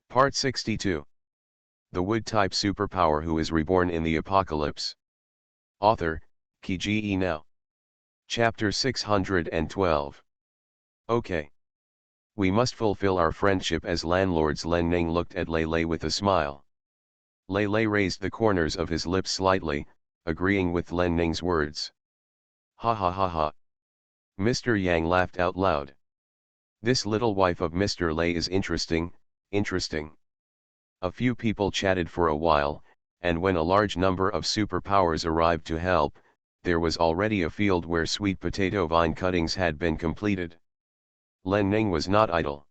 Part 62. The Wood-type superpower who is reborn in the apocalypse. Author, Kiji Now. Chapter 612. Okay. We must fulfill our friendship as landlords. Len Ning looked at Lei Lei with a smile. Lei Lei raised the corners of his lips slightly, agreeing with Len Ning's words. Ha ha ha ha. Mr. Yang laughed out loud. This little wife of Mr. Lei is interesting, interesting. A few people chatted for a while, and when a large number of superpowers arrived to help, there was already a field where sweet potato vine cuttings had been completed. Len Ning was not idle.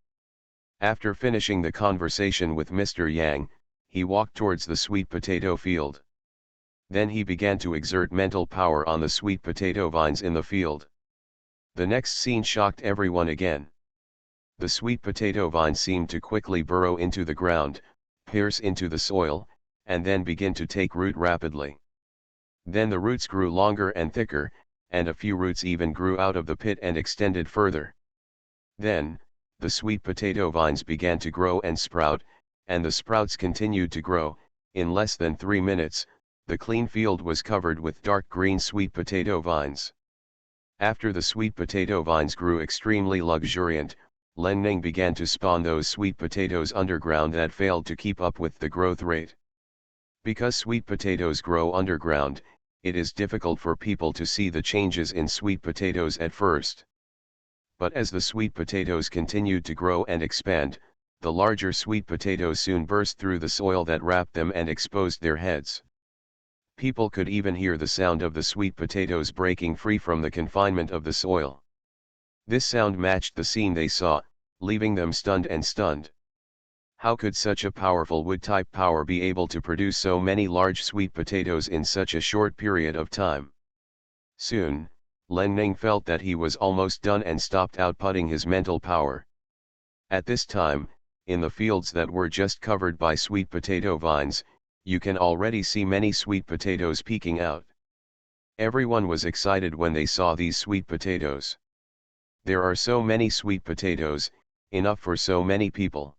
After finishing the conversation with Mr. Yang, he walked towards the sweet potato field. Then he began to exert mental power on the sweet potato vines in the field. The next scene shocked everyone again. The sweet potato vine seemed to quickly burrow into the ground, pierce into the soil, and then begin to take root rapidly. Then the roots grew longer and thicker, and a few roots even grew out of the pit and extended further. Then, the sweet potato vines began to grow and sprout, and the sprouts continued to grow. In less than 3 minutes, the clean field was covered with dark green sweet potato vines. After the sweet potato vines grew extremely luxuriant, Len Ning began to spawn those sweet potatoes underground that failed to keep up with the growth rate. Because sweet potatoes grow underground, it is difficult for people to see the changes in sweet potatoes at first. But as the sweet potatoes continued to grow and expand, the larger sweet potatoes soon burst through the soil that wrapped them and exposed their heads. People could even hear the sound of the sweet potatoes breaking free from the confinement of the soil. This sound matched the scene they saw, leaving them stunned. How could such a powerful wood-type power be able to produce so many large sweet potatoes in such a short period of time? Soon, Len Ning felt that he was almost done and stopped outputting his mental power. At this time, in the fields that were just covered by sweet potato vines, you can already see many sweet potatoes peeking out. Everyone was excited when they saw these sweet potatoes. There are so many sweet potatoes, enough for so many people.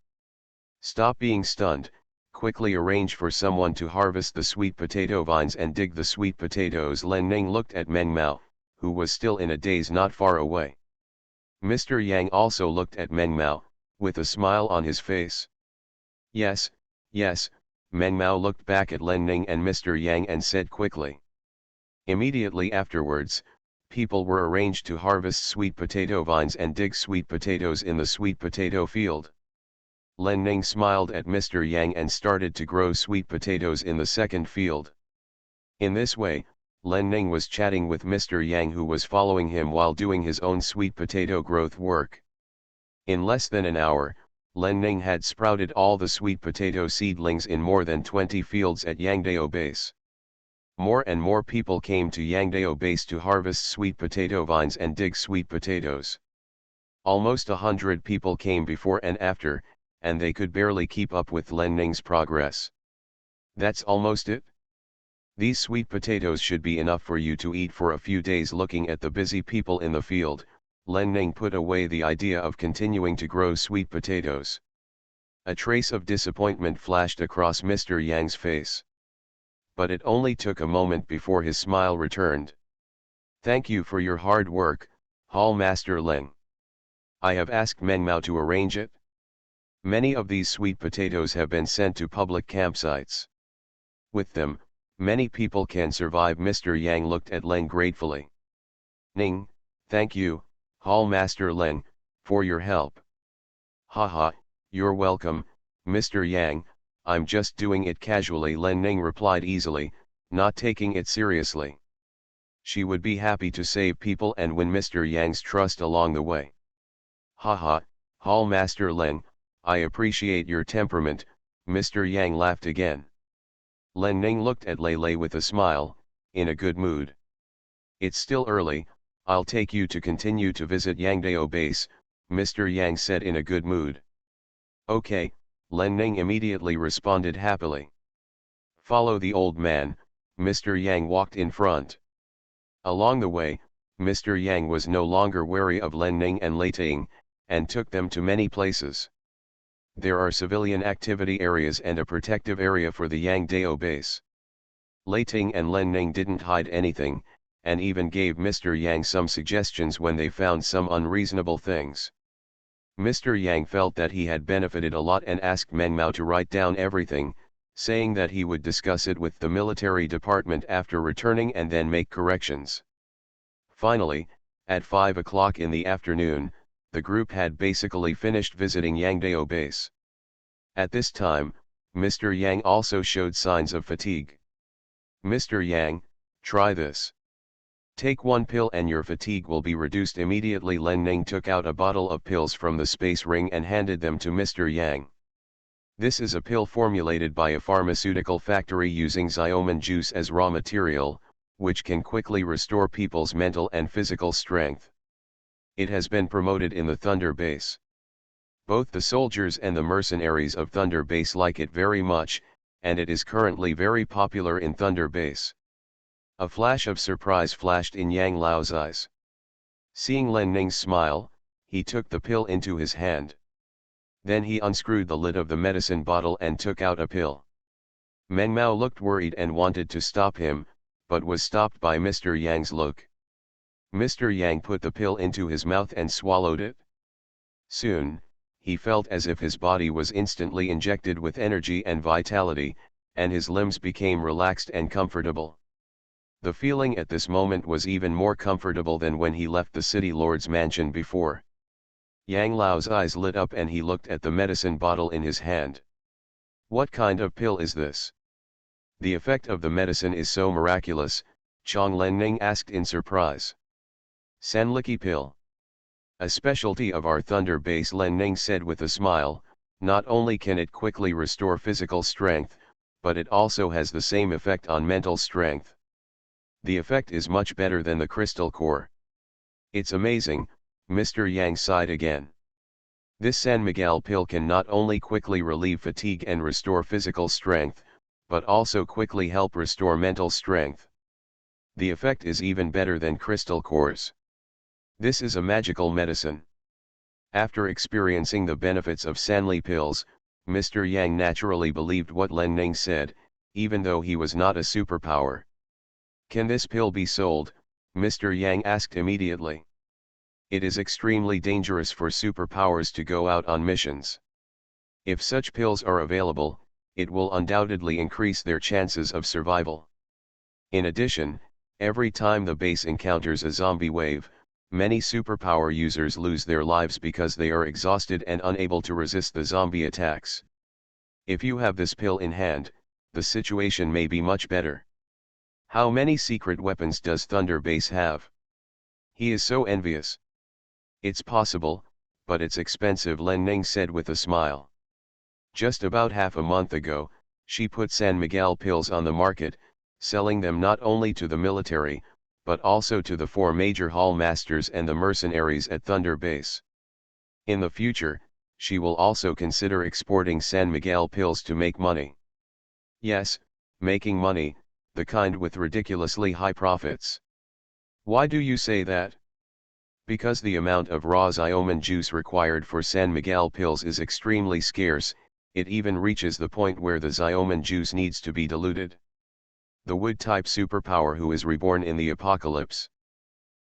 Stop being stunned, quickly arrange for someone to harvest the sweet potato vines and dig the sweet potatoes. Len Ning looked at Meng Mao, who was still in a daze not far away. Mr. Yang also looked at Meng Mao, with a smile on his face. Yes, yes, Meng Mao looked back at Len Ning and Mr. Yang and said quickly. Immediately afterwards, people were arranged to harvest sweet potato vines and dig sweet potatoes in the sweet potato field. Len Ning smiled at Mr. Yang and started to grow sweet potatoes in the second field. In this way, Len Ning was chatting with Mr. Yang, who was following him while doing his own sweet potato growth work. In less than an hour, Len Ning had sprouted all the sweet potato seedlings in more than 20 fields at Yangdao Base. More and more people came to Yangdao Base to harvest sweet potato vines and dig sweet potatoes. Almost 100 people came before and after, and they could barely keep up with Len Ning's progress. That's almost it? These sweet potatoes should be enough for you to eat for a few days. Looking at the busy people in the field, Len Ning put away the idea of continuing to grow sweet potatoes. A trace of disappointment flashed across Mr. Yang's face. But it only took a moment before his smile returned. Thank you for your hard work, Hall Master Leng. I have asked Meng Mao to arrange it. Many of these sweet potatoes have been sent to public campsites. With them, many people can survive. Mr. Yang looked at Leng gratefully. Ning, thank you, Hall Master Leng, for your help. Haha, you're welcome, Mr. Yang, I'm just doing it casually. Len Ning replied easily, not taking it seriously. She would be happy to save people and win Mr. Yang's trust along the way. Haha, Hall Master Leng, I appreciate your temperament, Mr. Yang laughed again. Len Ning looked at Lei Lei with a smile, in a good mood. It's still early, I'll take you to continue to visit Yangdao Base, Mr. Yang said in a good mood. Okay, Len Ning immediately responded happily. Follow the old man, Mr. Yang walked in front. Along the way, Mr. Yang was no longer wary of Len Ning and Lei Ting, and took them to many places. There are civilian activity areas and a protective area for the Yangdao base. Lei Ting and Len Ning didn't hide anything, and even gave Mr. Yang some suggestions when they found some unreasonable things. Mr. Yang felt that he had benefited a lot and asked Meng Mao to write down everything, saying that he would discuss it with the military department after returning and then make corrections. Finally, at 5 o'clock in the afternoon, the group had basically finished visiting Yangdao base. At this time, Mr. Yang also showed signs of fatigue. "Mr. Yang, try this. Take one pill and your fatigue will be reduced immediately." Len Ning took out a bottle of pills from the space ring and handed them to Mr. Yang. This is a pill formulated by a pharmaceutical factory using Xiaomen juice as raw material, which can quickly restore people's mental and physical strength. It has been promoted in the Thunder Base. Both the soldiers and the mercenaries of Thunder Base like it very much, and it is currently very popular in Thunder Base. A flash of surprise flashed in Yang Lao's eyes. Seeing Len Ning's smile, he took the pill into his hand. Then he unscrewed the lid of the medicine bottle and took out a pill. Meng Mao looked worried and wanted to stop him, but was stopped by Mr. Yang's look. Mr. Yang put the pill into his mouth and swallowed it. Soon, he felt as if his body was instantly injected with energy and vitality, and his limbs became relaxed and comfortable. The feeling at this moment was even more comfortable than when he left the city lord's mansion before. Yang Lao's eyes lit up and he looked at the medicine bottle in his hand. "What kind of pill is this? The effect of the medicine is so miraculous," Chong Len Ning asked in surprise. "Sanliki pill. A specialty of our Thunder Base," Len Ning said with a smile. "Not only can it quickly restore physical strength, but it also has the same effect on mental strength. The effect is much better than the crystal core." "It's amazing," Mr. Yang sighed again. "This San Miguel pill can not only quickly relieve fatigue and restore physical strength, but also quickly help restore mental strength. The effect is even better than crystal cores. This is a magical medicine." After experiencing the benefits of Sanli pills, Mr. Yang naturally believed what Len Ning said, even though he was not a superpower. "Can this pill be sold?" Mr. Yang asked immediately. "It is extremely dangerous for superpowers to go out on missions. If such pills are available, it will undoubtedly increase their chances of survival. In addition, every time the base encounters a zombie wave, many superpower users lose their lives because they are exhausted and unable to resist the zombie attacks. If you have this pill in hand, the situation may be much better." "How many secret weapons does Thunder Base have?" He is so envious. "It's possible, but it's expensive," Len Ning said with a smile. "Just about half a month ago, she put San Miguel pills on the market, selling them not only to the military, but also to the 4 major hall masters and the mercenaries at Thunder Base. In the future, she will also consider exporting San Miguel pills to make money." "Yes, making money, the kind with ridiculously high profits." "Why do you say that?" "Because the amount of raw Xiaomen juice required for San Miguel pills is extremely scarce, it even reaches the point where the Xiaomen juice needs to be diluted." The Wood-type superpower who is reborn in the apocalypse.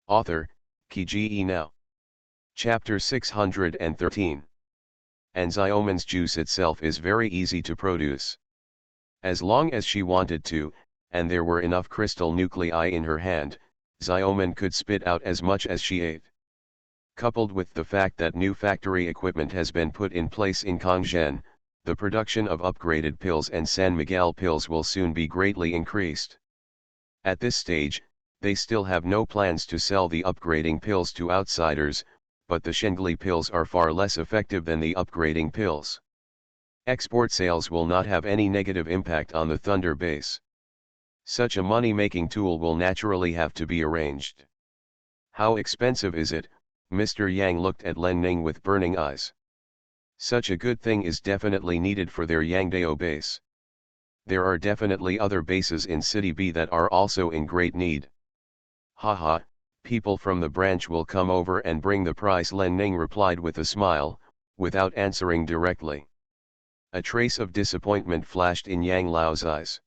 Author, Kiji Now. Chapter 613. And Xiaomen's juice itself is very easy to produce. As long as she wanted to, and there were enough crystal nuclei in her hand, Xiaomen could spit out as much as she ate. Coupled with the fact that new factory equipment has been put in place in Kongzhen, the production of upgraded pills and San Miguel pills will soon be greatly increased. At this stage, they still have no plans to sell the upgrading pills to outsiders, but the Shengli pills are far less effective than the upgrading pills. Export sales will not have any negative impact on the Thunder Base. Such a money-making tool will naturally have to be arranged. "How expensive is it?" Mr. Yang looked at Len Ning with burning eyes. "Such a good thing is definitely needed for their Yangdao base. There are definitely other bases in City B that are also in great need." "Haha, people from the branch will come over and bring the price," Len Ning replied with a smile, without answering directly. A trace of disappointment flashed in Yang Lao's eyes.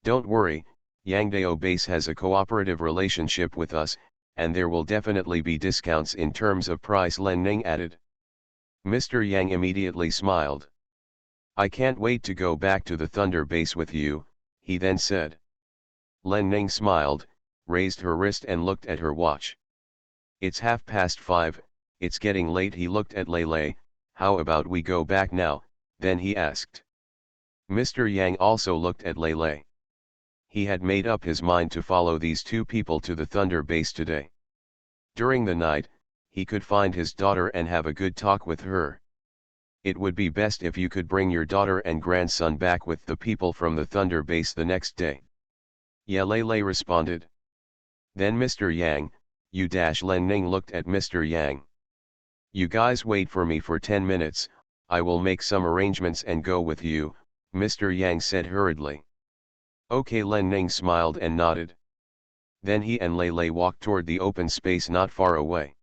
Don't worry, Yangdao Base has a cooperative relationship with us, and there will definitely be discounts in terms of price, Len Ning added. Mr. Yang immediately smiled. I can't wait to go back to the Thunder Base with you, he then said. Len Ning smiled, raised her wrist and looked at her watch. It's 5:30, it's getting late. He looked at Lei. How about we go back now, then he asked. Mr. Yang also looked at Lei. He had made up his mind to follow these two people to the Thunder Base today. During the night, he could find his daughter and have a good talk with her. It would be best if you could bring your daughter and grandson back with the people from the Thunder Base the next day. Yeah, Lei responded. Then Mr. Yang, Len Ning looked at Mr. Yang. You guys wait for me for 10 minutes, I will make some arrangements and go with you, Mr. Yang said hurriedly. Okay, Len Ning smiled and nodded. Then he and Lei walked toward the open space not far away.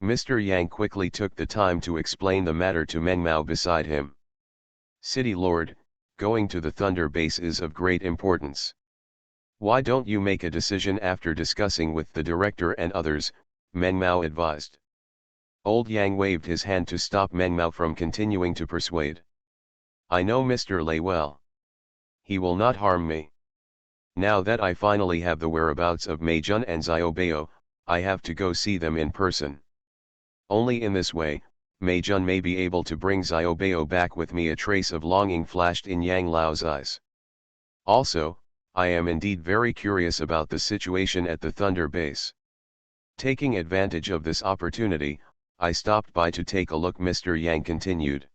Mr. Yang quickly took the time to explain the matter to Meng Mao beside him. City Lord, going to the Thunder Base is of great importance. Why don't you make a decision after discussing with the director and others, Meng Mao advised. Old Yang waved his hand to stop Meng Mao from continuing to persuade. I know Mr. Lei well. He will not harm me. Now that I finally have the whereabouts of Mei Jun and Xiaobao, I have to go see them in person. Only in this way, Mei Jun may be able to bring Xiaobao back with me. A trace of longing flashed in Yang Lao's eyes. Also, I am indeed very curious about the situation at the Thunder Base. Taking advantage of this opportunity, I stopped by to take a look, Mr. Yang continued.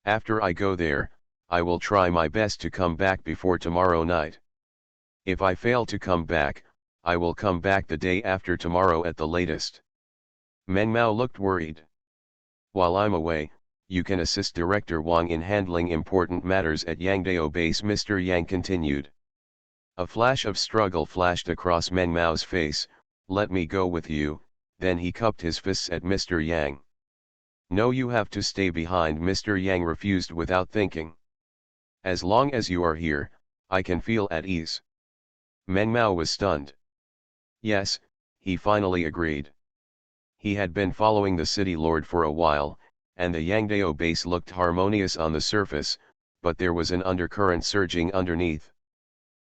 After I go there, I will try my best to come back before tomorrow night. If I fail to come back, I will come back the day after tomorrow at the latest. Meng Mao looked worried. While I'm away, you can assist Director Wang in handling important matters at Yangdao Base, Mr. Yang continued. A flash of struggle flashed across Meng Mao's face. Let me go with you, then he cupped his fists at Mr. Yang. No, you have to stay behind, Mr. Yang refused without thinking. As long as you are here, I can feel at ease. Meng Mao was stunned. Yes, he finally agreed. He had been following the city lord for a while, and the Yangdao Base looked harmonious on the surface, but there was an undercurrent surging underneath.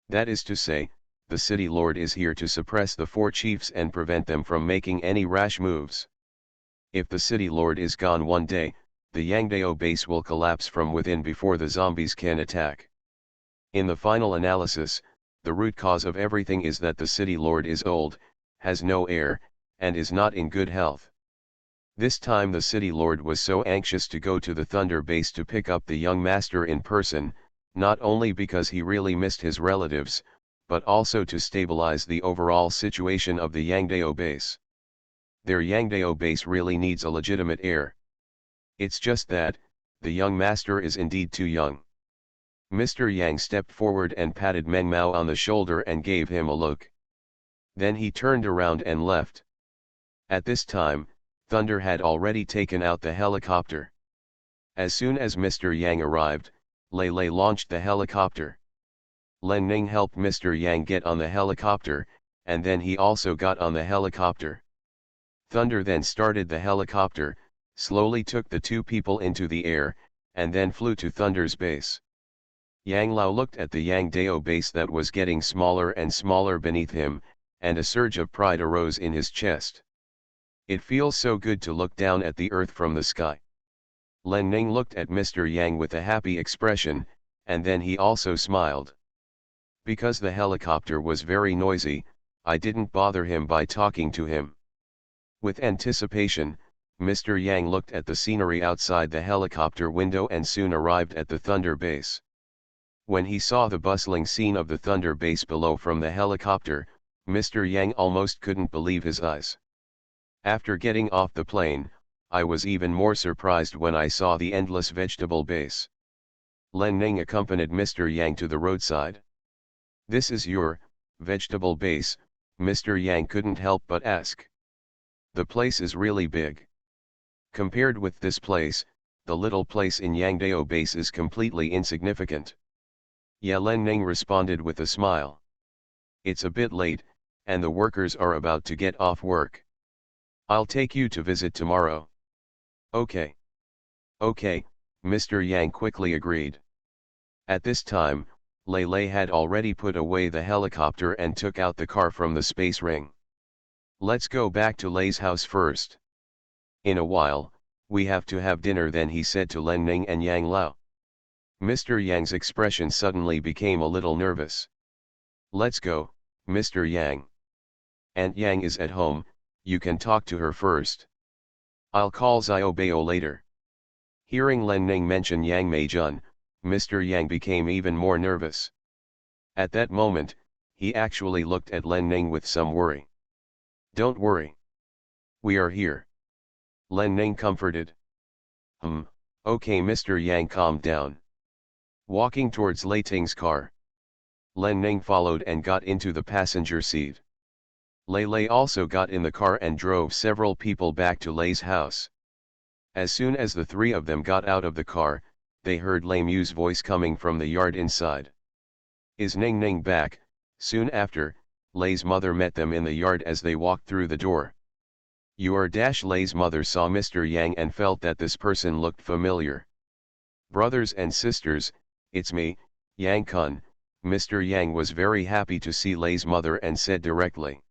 That is to say, the city lord is here to suppress the four chiefs and prevent them from making any rash moves. If the city lord is gone one day, the Yangdao Base will collapse from within before the zombies can attack. In the final analysis, the root cause of everything is that the city lord is old, has no heir, and is not in good health. This time the city lord was so anxious to go to the Thunder Base to pick up the young master in person, not only because he really missed his relatives, but also to stabilize the overall situation of the Yangdao Base. Their Yangdao Base really needs a legitimate heir. It's just that, the young master is indeed too young. Mr. Yang stepped forward and patted Meng Mao on the shoulder and gave him a look. Then he turned around and left. At this time, Thunder had already taken out the helicopter. As soon as Mr. Yang arrived, Lei launched the helicopter. Len Ning helped Mr. Yang get on the helicopter, and then he also got on the helicopter. Thunder then started the helicopter, slowly took the two people into the air, and then flew to Thunder's base. Yang Lao looked at the Yangdao Base that was getting smaller and smaller beneath him, and a surge of pride arose in his chest. It feels so good to look down at the earth from the sky. Len Ning looked at Mr. Yang with a happy expression, and then he also smiled. Because the helicopter was very noisy, I didn't bother him by talking to him. With anticipation, Mr. Yang looked at the scenery outside the helicopter window and soon arrived at the Thunder Base. When he saw the bustling scene of the Thunder Base below from the helicopter, Mr. Yang almost couldn't believe his eyes. After getting off the plane, I was even more surprised when I saw the endless vegetable base. Len Ning accompanied Mr. Yang to the roadside. This is your vegetable base, Mr. Yang couldn't help but ask. The place is really big. Compared with this place, the little place in Yangdao base is completely insignificant. Yeah, Len Ning responded with a smile. It's a bit late, and the workers are about to get off work. I'll take you to visit tomorrow. Okay. Okay, Mr. Yang quickly agreed. At this time, Lei Lei had already put away the helicopter and took out the car from the space ring. Let's go back to Lei's house first. In a while, we have to have dinner, then he said to Len Ning and Yang Lao. Mr. Yang's expression suddenly became a little nervous. Let's go, Mr. Yang. Aunt Yang is at home, you can talk to her first. I'll call Xiaobao later. Hearing Len Ning mention Yang Meijun, Mr. Yang became even more nervous. At that moment, he actually looked at Len Ning with some worry. Don't worry. We are here. Len Ning comforted. Okay, Mr. Yang calmed down. Walking towards Lei Ting's car, Len Ning followed and got into the passenger seat. Lei Lei also got in the car and drove several people back to Lei's house. As soon as the three of them got out of the car, they heard Lei Mu's voice coming from the yard inside. Is Ning Ning back? Soon after, Lei's mother met them in the yard as they walked through the door. Lei's mother saw Mr. Yang and felt that this person looked familiar. Brothers and sisters, it's me, Yang Kun. Mr. Yang was very happy to see Lei's mother and said directly.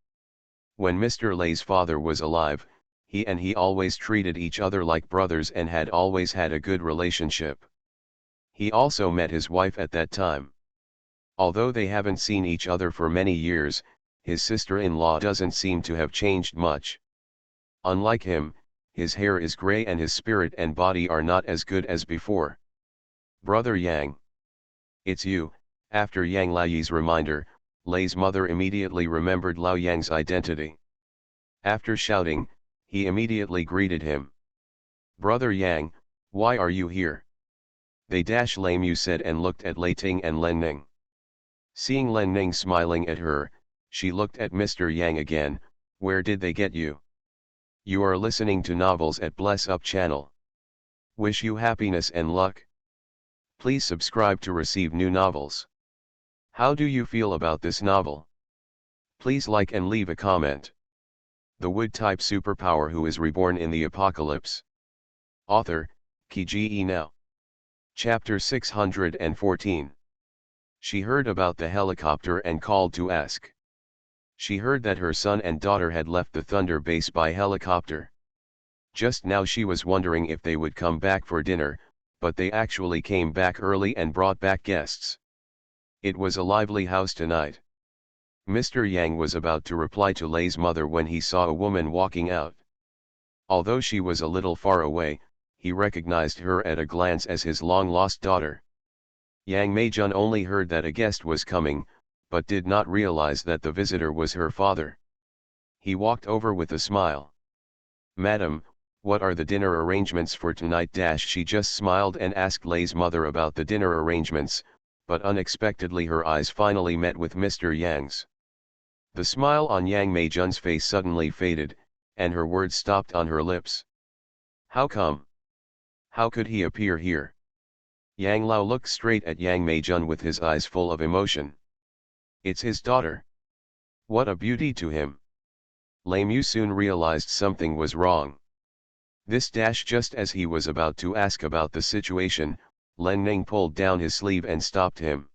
When Mr. Lei's father was alive, he and he always treated each other like brothers and had always had a good relationship. He also met his wife at that time. Although they haven't seen each other for many years, his sister-in-law doesn't seem to have changed much. Unlike him, his hair is gray and his spirit and body are not as good as before. Brother Yang. It's you. After Yang Laoyi's reminder, Lei's mother immediately remembered Lao Yang's identity. After shouting, he immediately greeted him. Brother Yang, why are you here? Lei Mu said and looked at Lei Ting and Len Ning. Seeing Len Ning smiling at her, she looked at Mr. Yang again. Where did they get you? You are listening to novels at Bless Up channel. Wish you happiness and luck. Please subscribe to receive new novels. How do you feel about this novel? Please like and leave a comment. The wood-type superpower who is reborn in the apocalypse. Author, Kiji Now. Chapter 614. She heard about the helicopter and called to ask. She heard that her son and daughter had left the Thunder base by helicopter. Just now she was wondering if they would come back for dinner, but they actually came back early and brought back guests. It was a lively house tonight. Mr. Yang was about to reply to Lei's mother when he saw a woman walking out. Although she was a little far away, he recognized her at a glance as his long-lost daughter. Yang Meijun only heard that a guest was coming, but did not realize that the visitor was her father. He walked over with a smile. Madam, what are the dinner arrangements for tonight? She just smiled and asked Lei's mother about the dinner arrangements, but unexpectedly her eyes finally met with Mr. Yang's. The smile on Yang Meijun's face suddenly faded, and her words stopped on her lips. How come? How could he appear here? Yang Lao looked straight at Yang Meijun with his eyes full of emotion. It's his daughter. What a beauty to him. Lei Mu soon realized something was wrong. Just as he was about to ask about the situation, Len Ning pulled down his sleeve and stopped him.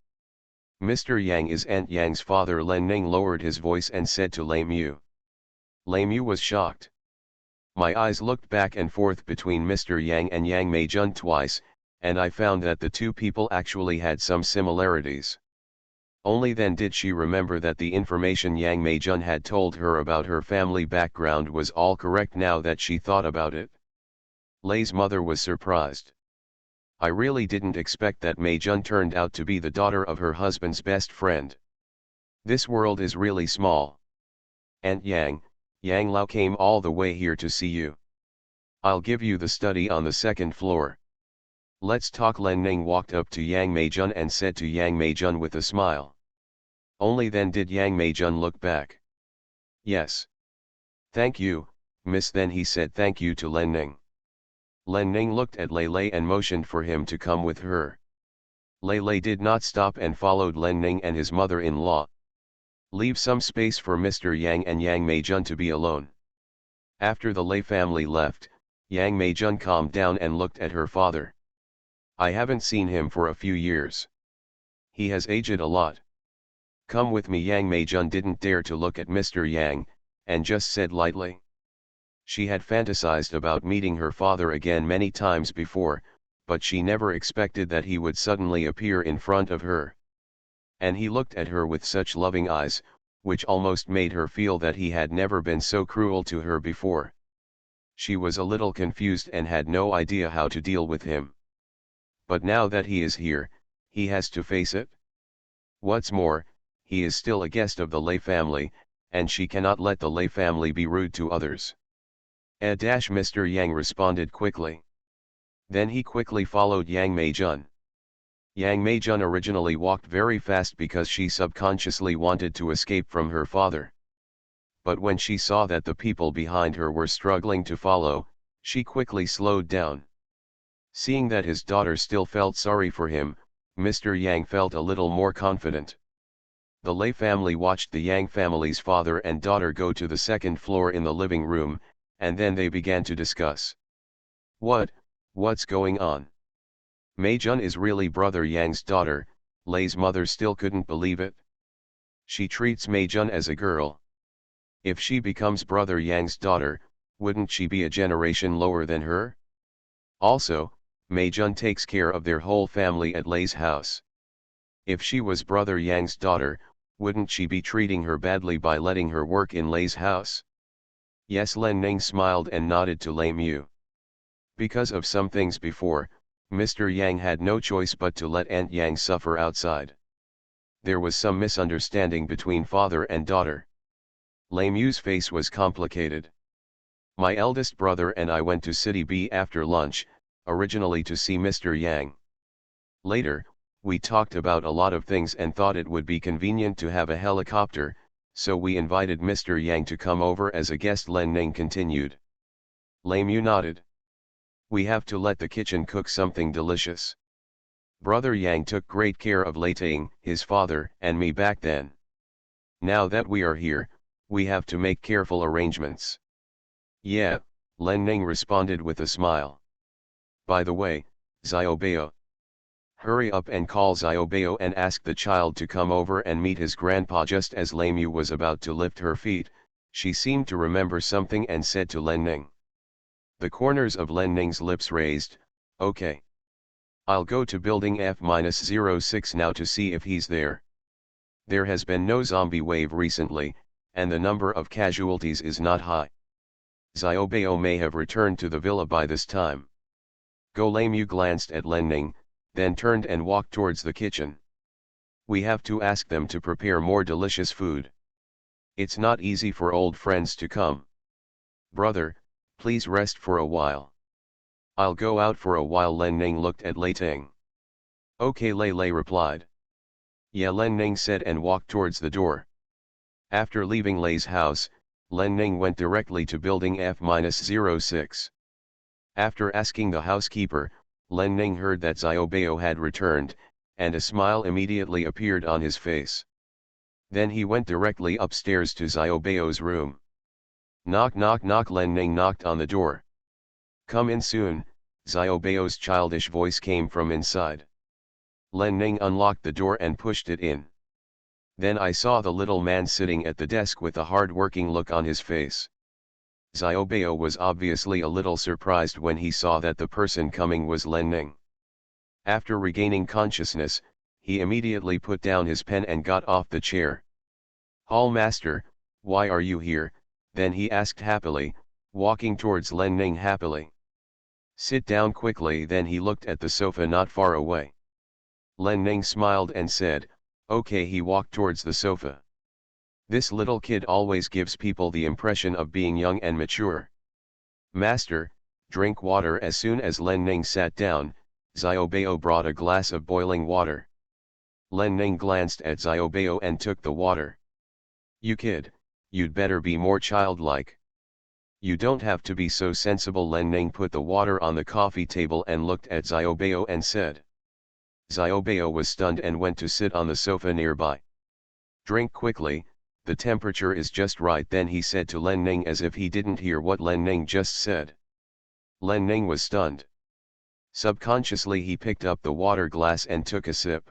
Mr. Yang is Aunt Yang's father. Len Ning lowered his voice and said to Lei Mu. Lei Mu was shocked. My eyes looked back and forth between Mr. Yang and Yang Meijun twice, and I found that the two people actually had some similarities. Only then did she remember that the information Yang Meijun had told her about her family background was all correct now that she thought about it. Lei's mother was surprised. I really didn't expect that Meijun turned out to be the daughter of her husband's best friend. This world is really small. Aunt Yang, Yang Lao came all the way here to see you. I'll give you the study on the second floor. Let's talk. Len Ning walked up to Yang Meijun and said to Yang Meijun with a smile. Only then did Yang Meijun look back. Yes. Thank you, miss. Then he said thank you to Len Ning. Len Ning looked at Lei Lei and motioned for him to come with her. Lei Lei did not stop and followed Len Ning and his mother-in-law. Leave some space for Mr. Yang and Yang Meijun to be alone. After the Lei family left, Yang Meijun calmed down and looked at her father. I haven't seen him for a few years. He has aged a lot. Come with me. Yang Meijun didn't dare to look at Mr. Yang, and just said lightly. She had fantasized about meeting her father again many times before, but she never expected that he would suddenly appear in front of her. And he looked at her with such loving eyes, which almost made her feel that he had never been so cruel to her before. She was a little confused and had no idea how to deal with him. But now that he is here, he has to face it. What's more, he is still a guest of the Lei family, and she cannot let the Lei family be rude to others. Mr. Yang responded quickly. Then he quickly followed Yang Meijun. Yang Meijun originally walked very fast because she subconsciously wanted to escape from her father. But when she saw that the people behind her were struggling to follow, she quickly slowed down. Seeing that his daughter still felt sorry for him, Mr. Yang felt a little more confident. The Lei family watched the Yang family's father and daughter go to the second floor in the living room, and then they began to discuss. What's going on? Meijun is really Brother Yang's daughter. Lei's mother still couldn't believe it. She treats Meijun as a girl. If she becomes Brother Yang's daughter, wouldn't she be a generation lower than her? Also, Meijun takes care of their whole family at Lei's house. If she was Brother Yang's daughter, wouldn't she be treating her badly by letting her work in Lei's house? Yes, Len Ning smiled and nodded to Lei Mu. Because of some things before, Mr. Yang had no choice but to let Aunt Yang suffer outside. There was some misunderstanding between father and daughter. Lei Mu's face was complicated. My eldest brother and I went to City B after lunch, originally to see Mr. Yang. Later, we talked about a lot of things and thought it would be convenient to have a helicopter, so we invited Mr. Yang to come over as a guest. Len Ning continued. Lei Mu nodded. We have to let the kitchen cook something delicious. Brother Yang took great care of Lei Ting, his father, and me back then. Now that we are here, we have to make careful arrangements. Yeah, Len Ning responded with a smile. By the way, Xiaobao. Hurry up and call Xiaobao and ask the child to come over and meet his grandpa. Just as Lei Mu was about to lift her feet, she seemed to remember something and said to Len Ning. The corners of Len Ning's lips raised. Okay. I'll go to building F-06 now to see if he's there. There has been no zombie wave recently, and the number of casualties is not high. Xiaobao may have returned to the villa by this time. Go. Lei Mu glanced at Len Ning, then turned and walked towards the kitchen. We have to ask them to prepare more delicious food. It's not easy for old friends to come. Brother, please rest for a while. I'll go out for a while. Len Ning looked at Lei Ting. Okay, Lei Lei replied. Yeah, Len Ning said and walked towards the door. After leaving Lei's house, Len Ning went directly to building F-06. After asking the housekeeper, Len Ning heard that Xiaobao had returned, and a smile immediately appeared on his face. Then he went directly upstairs to Xiaobao's room. Knock knock knock. Len Ning knocked on the door. Come in soon, Xiaobao's childish voice came from inside. Len Ning unlocked the door and pushed it in. Then I saw the little man sitting at the desk with a hard-working look on his face. Xiaobao was obviously a little surprised when he saw that the person coming was Len Ning. After regaining consciousness, he immediately put down his pen and got off the chair. Hall master, why are you here? Then he asked happily, walking towards Len Ning happily. Sit down quickly. Then he looked at the sofa not far away. Len Ning smiled and said, okay. He walked towards the sofa. This little kid always gives people the impression of being young and mature. Master, drink water. As soon as Len Ning sat down, Xiaobao brought a glass of boiling water. Len Ning glanced at Xiaobao and took the water. You kid, you'd better be more childlike. You don't have to be so sensible. Len Ning put the water on the coffee table and looked at Xiaobao and said. Xiaobao was stunned and went to sit on the sofa nearby. Drink quickly, the temperature is just right. Then he said to Len Ning as if he didn't hear what Len Ning just said. Len Ning was stunned. Subconsciously he picked up the water glass and took a sip.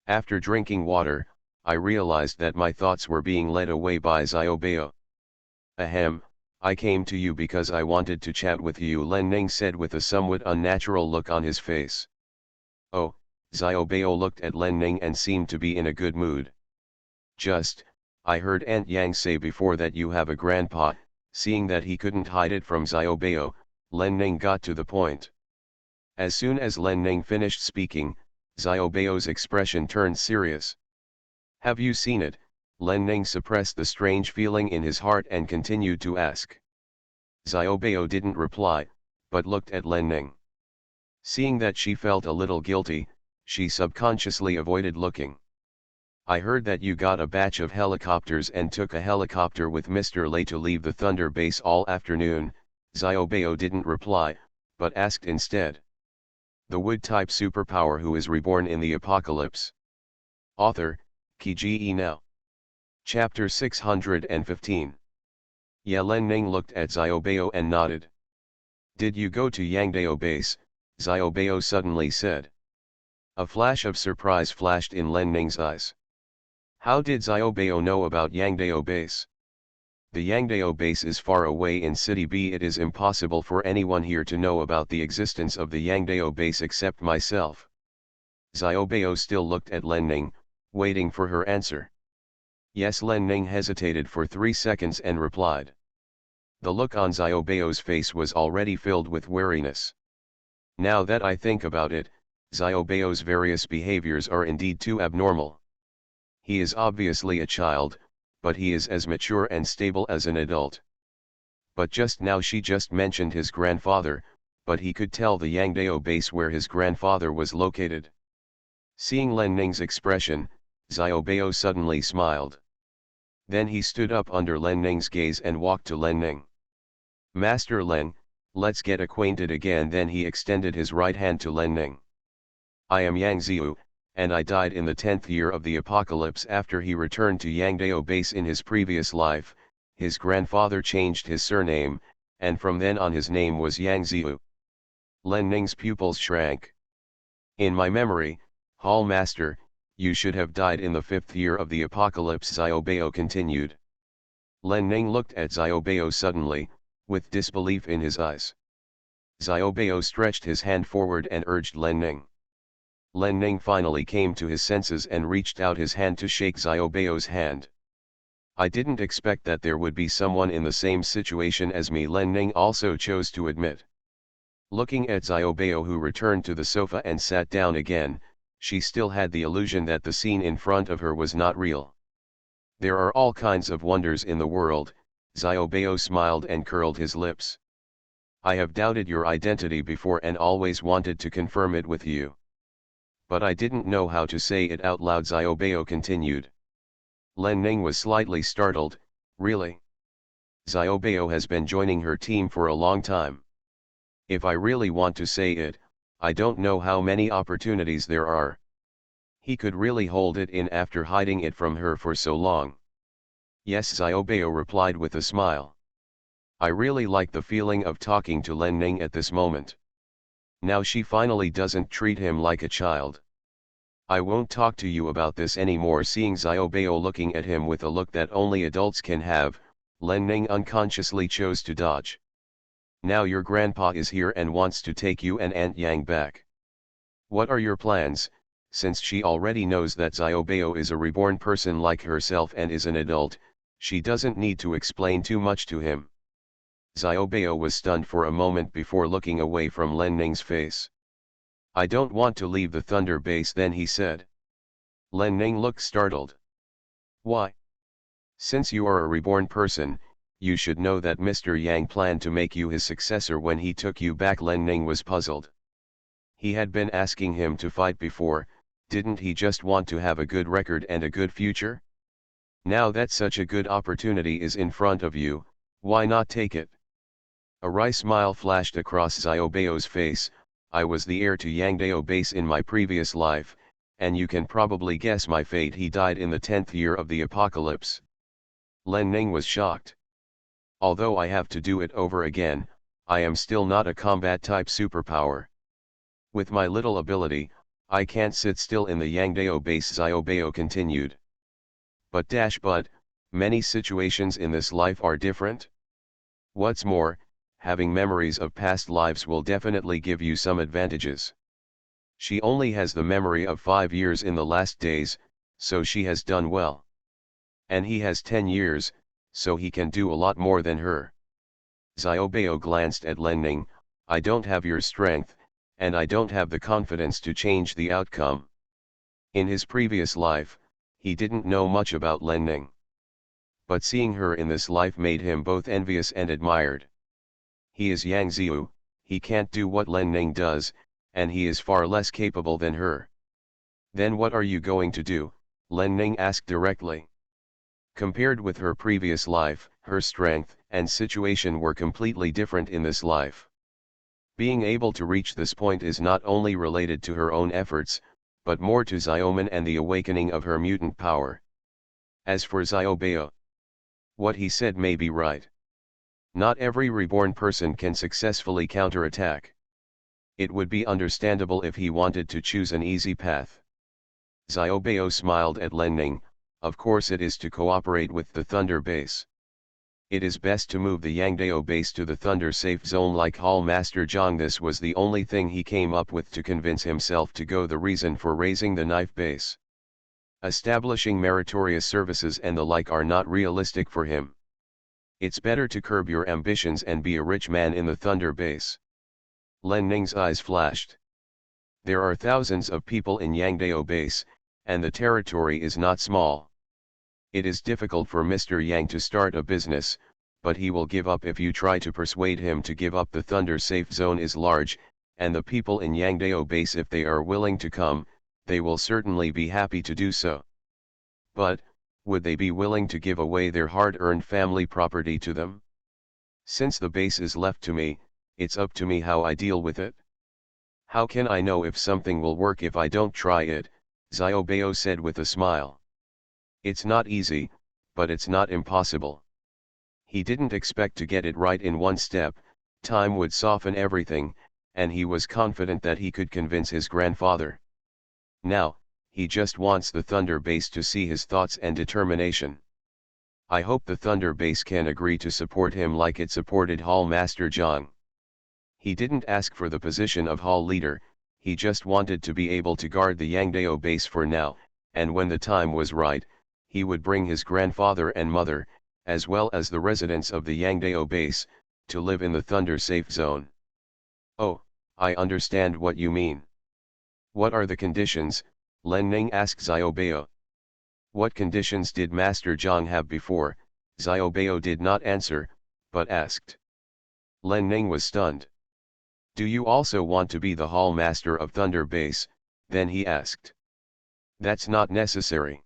After drinking water, I realized that my thoughts were being led away by Xiaobao. Ahem, I came to you because I wanted to chat with you, Len Ning said with a somewhat unnatural look on his face. Oh, Xiaobao looked at Len Ning and seemed to be in a good mood. I heard Aunt Yang say before that you have a grandpa. Seeing that he couldn't hide it from Xiaobao, Len Ning got to the point. As soon as Len Ning finished speaking, Xiaobao's expression turned serious. Have you seen it? Len Ning suppressed the strange feeling in his heart and continued to ask. Xiaobao didn't reply, but looked at Len Ning. Seeing that she felt a little guilty, she subconsciously avoided looking. I heard that you got a batch of helicopters and took a helicopter with Mr. Lei to leave the Thunder base all afternoon. Xiaobao didn't reply, but asked instead. The wood-type superpower who is reborn in the apocalypse. Author, Kiji Now. Chapter 615. Len Ning looked at Xiaobao and nodded. Did you go to Yangdao base? Xiaobao suddenly said. A flash of surprise flashed in Len Ning's eyes. How did Xiaobao know about Yangdao base? The Yangdao base is far away in City B. It is impossible for anyone here to know about the existence of the Yangdao base except myself. Xiaobao still looked at Len Ning, waiting for her answer. Yes, Len Ning hesitated for 3 seconds and replied. The look on Xiaobao's face was already filled with wariness. Now that I think about it, Xiaobao's various behaviors are indeed too abnormal. He is obviously a child, but he is as mature and stable as an adult. But just now she just mentioned his grandfather, but he could tell the Yangdao base where his grandfather was located. Seeing Len Ning's expression, Xiaobao suddenly smiled. Then he stood up under Len Ning's gaze and walked to Len Ning. Master Len, let's get acquainted again. Then he extended his right hand to Len Ning. I am Yang Ziyu, and I died in the 10th year of the apocalypse. After he returned to Yangdao base in his previous life, his grandfather changed his surname, and from then on his name was Yang Ziyu. Len Ning's pupils shrank. In my memory, Hall Master, you should have died in the 5th year of the apocalypse, Xiaobao continued. Len Ning looked at Xiaobao suddenly, with disbelief in his eyes. Xiaobao stretched his hand forward and urged Len Ning. Len Ning finally came to his senses and reached out his hand to shake Xiaobao's hand. I didn't expect that there would be someone in the same situation as me, Len Ning also chose to admit. Looking at Xiaobao, who returned to the sofa and sat down again, she still had the illusion that the scene in front of her was not real. There are all kinds of wonders in the world, Xiaobao smiled and curled his lips. I have doubted your identity before and always wanted to confirm it with you. But I didn't know how to say it out loud, Xiaobao continued. Len Ning was slightly startled. Really? Xiaobao has been joining her team for a long time. If I really want to say it, I don't know how many opportunities there are. He could really hold it in after hiding it from her for so long. Yes, Xiaobao replied with a smile. I really like the feeling of talking to Len Ning at this moment. Now she finally doesn't treat him like a child. I won't talk to you about this anymore. Seeing Xiaobao looking at him with a look that only adults can have, Len Ning unconsciously chose to dodge. Now your grandpa is here and wants to take you and Aunt Yang back. What are your plans? Since she already knows that Xiaobao is a reborn person like herself and is an adult, she doesn't need to explain too much to him. Xiaobao was stunned for a moment before looking away from Len Ning's face. I don't want to leave the Thunder base then, he said. Len Ning looked startled. Why? Since you are a reborn person, you should know that Mr. Yang planned to make you his successor when he took you back. Len Ning was puzzled. He had been asking him to fight before, didn't he just want to have a good record and a good future? Now that such a good opportunity is in front of you, why not take it? A wry smile flashed across Xiaobeo's face. I was the heir to Yangdao base in my previous life, and you can probably guess my fate. He died in the 10th year of the apocalypse. Len Ning was shocked. Although I have to do it over again, I am still not a combat-type superpower. With my little ability, I can't sit still in the Yangdao base, Xiaobeo continued. But many situations in this life are different. What's more, having memories of past lives will definitely give you some advantages. She only has the memory of 5 years in the last days, so she has done well. And he has 10 years, so he can do a lot more than her. Xiaobeo glanced at Len Ning. I don't have your strength, and I don't have the confidence to change the outcome. In his previous life, he didn't know much about Len Ning. But seeing her in this life made him both envious and admired. He is Yang Ziyu, he can't do what Len Ning does, and he is far less capable than her. Then what are you going to do? Len Ning asked directly. Compared with her previous life, her strength and situation were completely different in this life. Being able to reach this point is not only related to her own efforts, but more to Xiaoman and the awakening of her mutant power. As for Xiaobeo, what he said may be right. Not every reborn person can successfully counterattack. It would be understandable if he wanted to choose an easy path. Xiaobeo smiled at Len Ning. Of course it is to cooperate with the Thunder base. It is best to move the Yangdao base to the Thunder safe zone like Hall Master Zhang. This was the only thing he came up with to convince himself to go. The reason for raising the knife base, establishing meritorious services and the like are not realistic for him. It's better to curb your ambitions and be a rich man in the Thunder base. Len Ning's eyes flashed. There are thousands of people in Yangdao base, and the territory is not small. It is difficult for Mr. Yang to start a business, but he will give up if you try to persuade him to give up. The Thunder safe zone is large, and the people in Yangdao base, if they are willing to come, they will certainly be happy to do so. But, would they be willing to give away their hard-earned family property to them? Since the base is left to me, it's up to me how I deal with it. How can I know if something will work if I don't try it? Xiaobeo said with a smile. It's not easy, but it's not impossible. He didn't expect to get it right in one step. Time would soften everything, and he was confident that he could convince his grandfather. Now, he just wants the Thunder base to see his thoughts and determination. I hope the Thunder base can agree to support him like it supported Hall Master Zhang. He didn't ask for the position of Hall leader, he just wanted to be able to guard the Yangdao base for now, and when the time was right, he would bring his grandfather and mother, as well as the residents of the Yangdao base, to live in the Thunder safe zone. Oh, I understand what you mean. What are the conditions? Len Ning asked Xiaobeo. What conditions did Master Zhang have before? Xiaobeo did not answer, but asked. Len Ning was stunned. Do you also want to be the Hall Master of Thunder base? Then he asked. That's not necessary.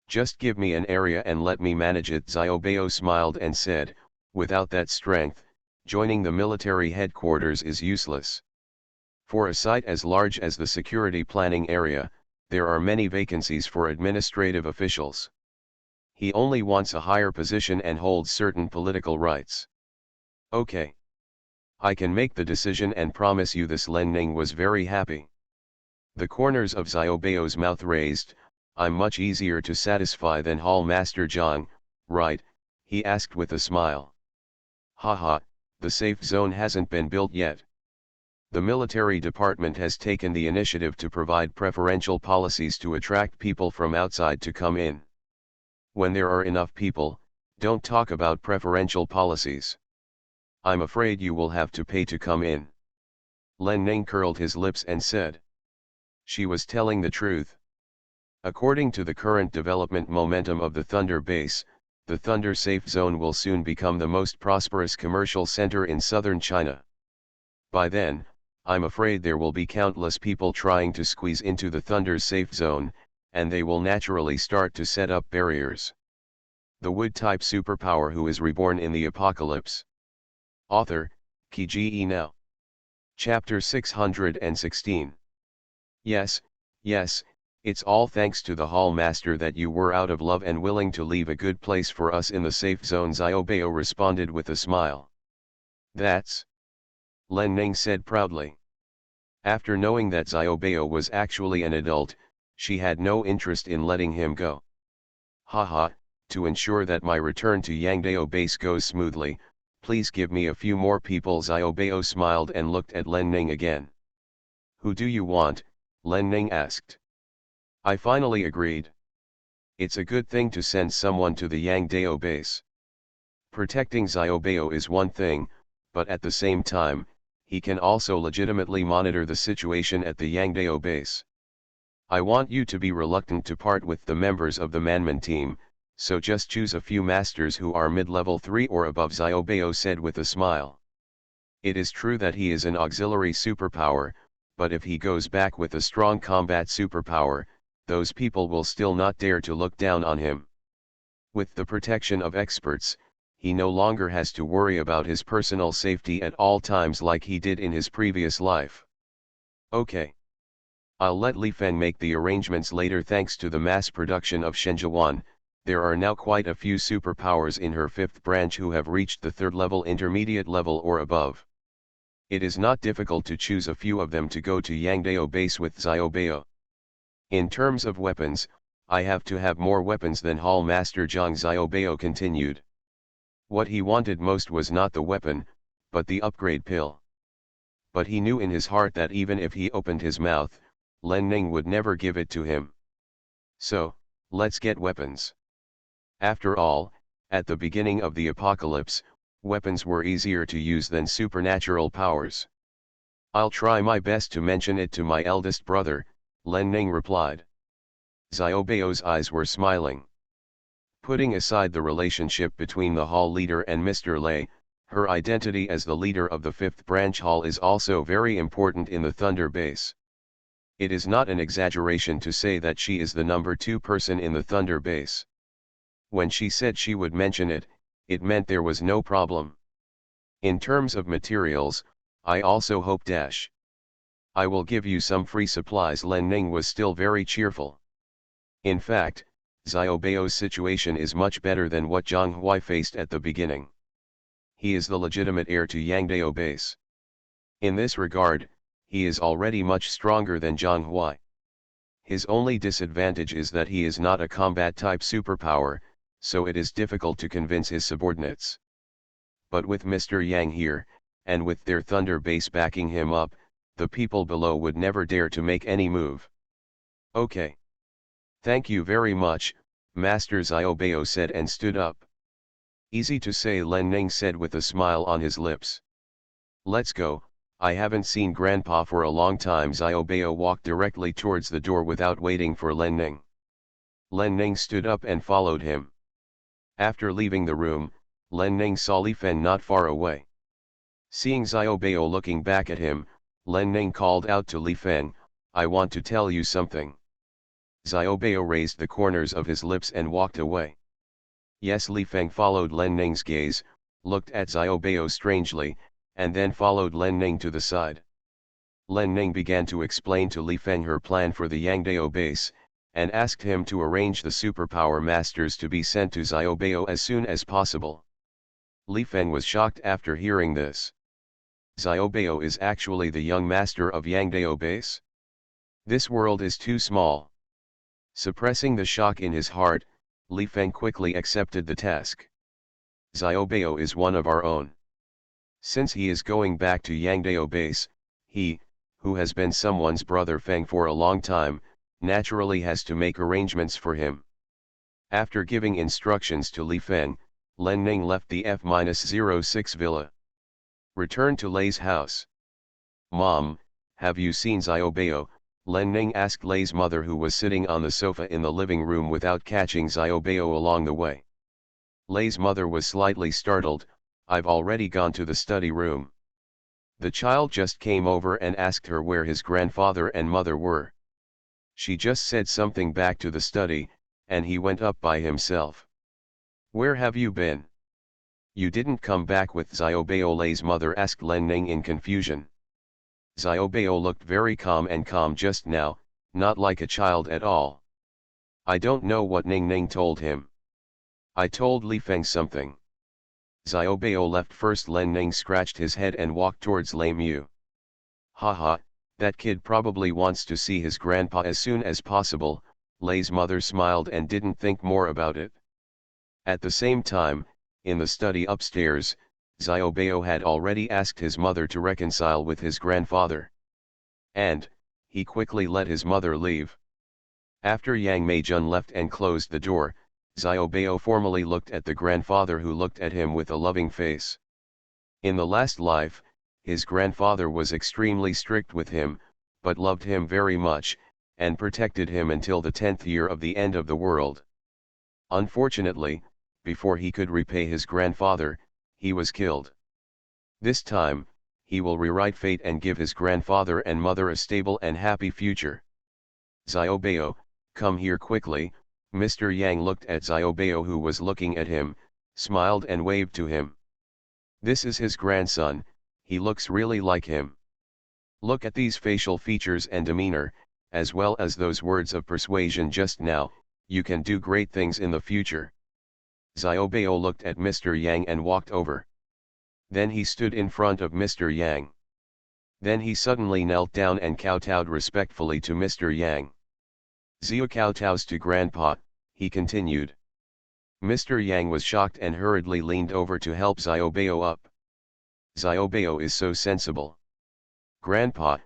Just give me an area and let me manage it. Xiaobeo smiled and said, without that strength, joining the military headquarters is useless. For a site as large as the security planning area, there are many vacancies for administrative officials. He only wants a higher position and holds certain political rights. Okay. I can make the decision and promise you this. Len Ning was very happy. The corners of Xiaobeo's mouth raised. I'm much easier to satisfy than Hall Master Zhang, right? He asked with a smile. Haha, the safe zone hasn't been built yet. The military department has taken the initiative to provide preferential policies to attract people from outside to come in. When there are enough people, don't talk about preferential policies. I'm afraid you will have to pay to come in. Len Ning curled his lips and said. She was telling the truth. According to the current development momentum of the Thunder base, the Thunder safe zone will soon become the most prosperous commercial center in southern China. By then, I'm afraid there will be countless people trying to squeeze into the Thunder's safe zone, and they will naturally start to set up barriers. The wood-type superpower who is reborn in the apocalypse. Author, Kiji now. Chapter 616. Yes, yes, it's all thanks to the Hall Master that you were out of love and willing to leave a good place for us in the safe zone. Xiaobao responded with a smile. That's... Len Ning said proudly. After knowing that Xiaobao was actually an adult, she had no interest in letting him go. Haha, to ensure that my return to Yangdao base goes smoothly, please give me a few more people. Xiaobao smiled and looked at Len Ning again. Who do you want? Len Ning asked. I finally agreed. It's a good thing to send someone to the Yangdao base. Protecting Xiaobao is one thing, but at the same time, he can also legitimately monitor the situation at the Yangdao base. I want you to be reluctant to part with the members of the Manman team, so just choose a few masters who are mid-level 3 or above, Xiaobao said with a smile. It is true that he is an auxiliary superpower, but if he goes back with a strong combat superpower, those people will still not dare to look down on him. With the protection of experts, he no longer has to worry about his personal safety at all times like he did in his previous life. Okay. I'll let Li Feng make the arrangements later. Thanks to the mass production of Shenjuan, there are now quite a few superpowers in her fifth branch who have reached the third level, intermediate level or above. It is not difficult to choose a few of them to go to Yangdao base with Xiaobao. In terms of weapons, I have to have more weapons than Hall Master Zhang, Xiaobao continued. What he wanted most was not the weapon, but the upgrade pill. But he knew in his heart that even if he opened his mouth, Len Ning would never give it to him. So, let's get weapons. After all, at the beginning of the apocalypse, weapons were easier to use than supernatural powers. I'll try my best to mention it to my eldest brother, Len Ning replied. Xiaobao's eyes were smiling. Putting aside the relationship between the hall leader and Mr. Lei, her identity as the leader of the fifth branch hall is also very important in the Thunder base. It is not an exaggeration to say that she is the number 2 person in the Thunder base. When she said she would mention it, it meant there was no problem. In terms of materials, I also hope I will give you some free supplies. Len Ning was still very cheerful. In fact, Xiaobao's situation is much better than what Zhang Hui faced at the beginning. He is the legitimate heir to Yangdao base. In this regard, he is already much stronger than Zhang Hui. His only disadvantage is that he is not a combat-type superpower, so it is difficult to convince his subordinates. But with Mr. Yang here, and with their Thunder base backing him up, the people below would never dare to make any move. Okay. Thank you very much, Master, Xiaobao said and stood up. Easy to say, Len Ning said with a smile on his lips. Let's go, I haven't seen Grandpa for a long time. Xiaobao walked directly towards the door without waiting for Len Ning. Len Ning stood up and followed him. After leaving the room, Len Ning saw Li Feng not far away. Seeing Xiaobao looking back at him, Len Ning called out to Li Feng, I want to tell you something. Xiaobao raised the corners of his lips and walked away. Yes, Li Feng followed Len Ning's gaze, looked at Xiaobao strangely, and then followed Len Ning to the side. Len Ning began to explain to Li Feng her plan for the Yangdao base, and asked him to arrange the superpower masters to be sent to Xiaobao as soon as possible. Li Feng was shocked after hearing this. Xiaobao is actually the young master of Yangdao base? This world is too small. Suppressing the shock in his heart, Li Feng quickly accepted the task. Xiaobao is one of our own. Since he is going back to Yangdao base, he, who has been someone's brother Feng for a long time, naturally has to make arrangements for him. After giving instructions to Li Feng, Len Ning left the F-06 villa. Returned to Lei's house. Mom, have you seen Xiaobao? Len Ning asked Lei's mother, who was sitting on the sofa in the living room without catching Xiaobao along the way. Lei's mother was slightly startled. I've already gone to the study room. The child just came over and asked her where his grandfather and mother were. She just said something back to the study, and he went up by himself. Where have you been? You didn't come back with Xiaobao Lei's mother, asked Len Ning in confusion. Xiaobao looked very calm just now, not like a child at all. I don't know what Ning Ning told him. I told Li Feng something. Xiaobao left first. Len Ning scratched his head and walked towards Lei Mu. Haha, that kid probably wants to see his grandpa as soon as possible. Lei's mother smiled and didn't think more about it. At the same time, in the study upstairs, Xiaobao had already asked his mother to reconcile with his grandfather. And, he quickly let his mother leave. After Yang Meijun left and closed the door, Xiaobao formally looked at the grandfather, who looked at him with a loving face. In the last life, his grandfather was extremely strict with him, but loved him very much, and protected him until the 10th year of the end of the world. Unfortunately, before he could repay his grandfather, he was killed. This time, he will rewrite fate and give his grandfather and mother a stable and happy future. Xiaobao, come here quickly. Mr. Yang looked at Xiaobao, who was looking at him, smiled and waved to him. This is his grandson, he looks really like him. Look at these facial features and demeanor, as well as those words of persuasion just now. You can do great things in the future. Xiaobao looked at Mr. Yang and walked over. Then he stood in front of Mr. Yang. Then he suddenly knelt down and kowtowed respectfully to Mr. Yang. Xiao kowtows to Grandpa, he continued. Mr. Yang was shocked and hurriedly leaned over to help Xiaobao up. Xiaobao is so sensible. Grandpa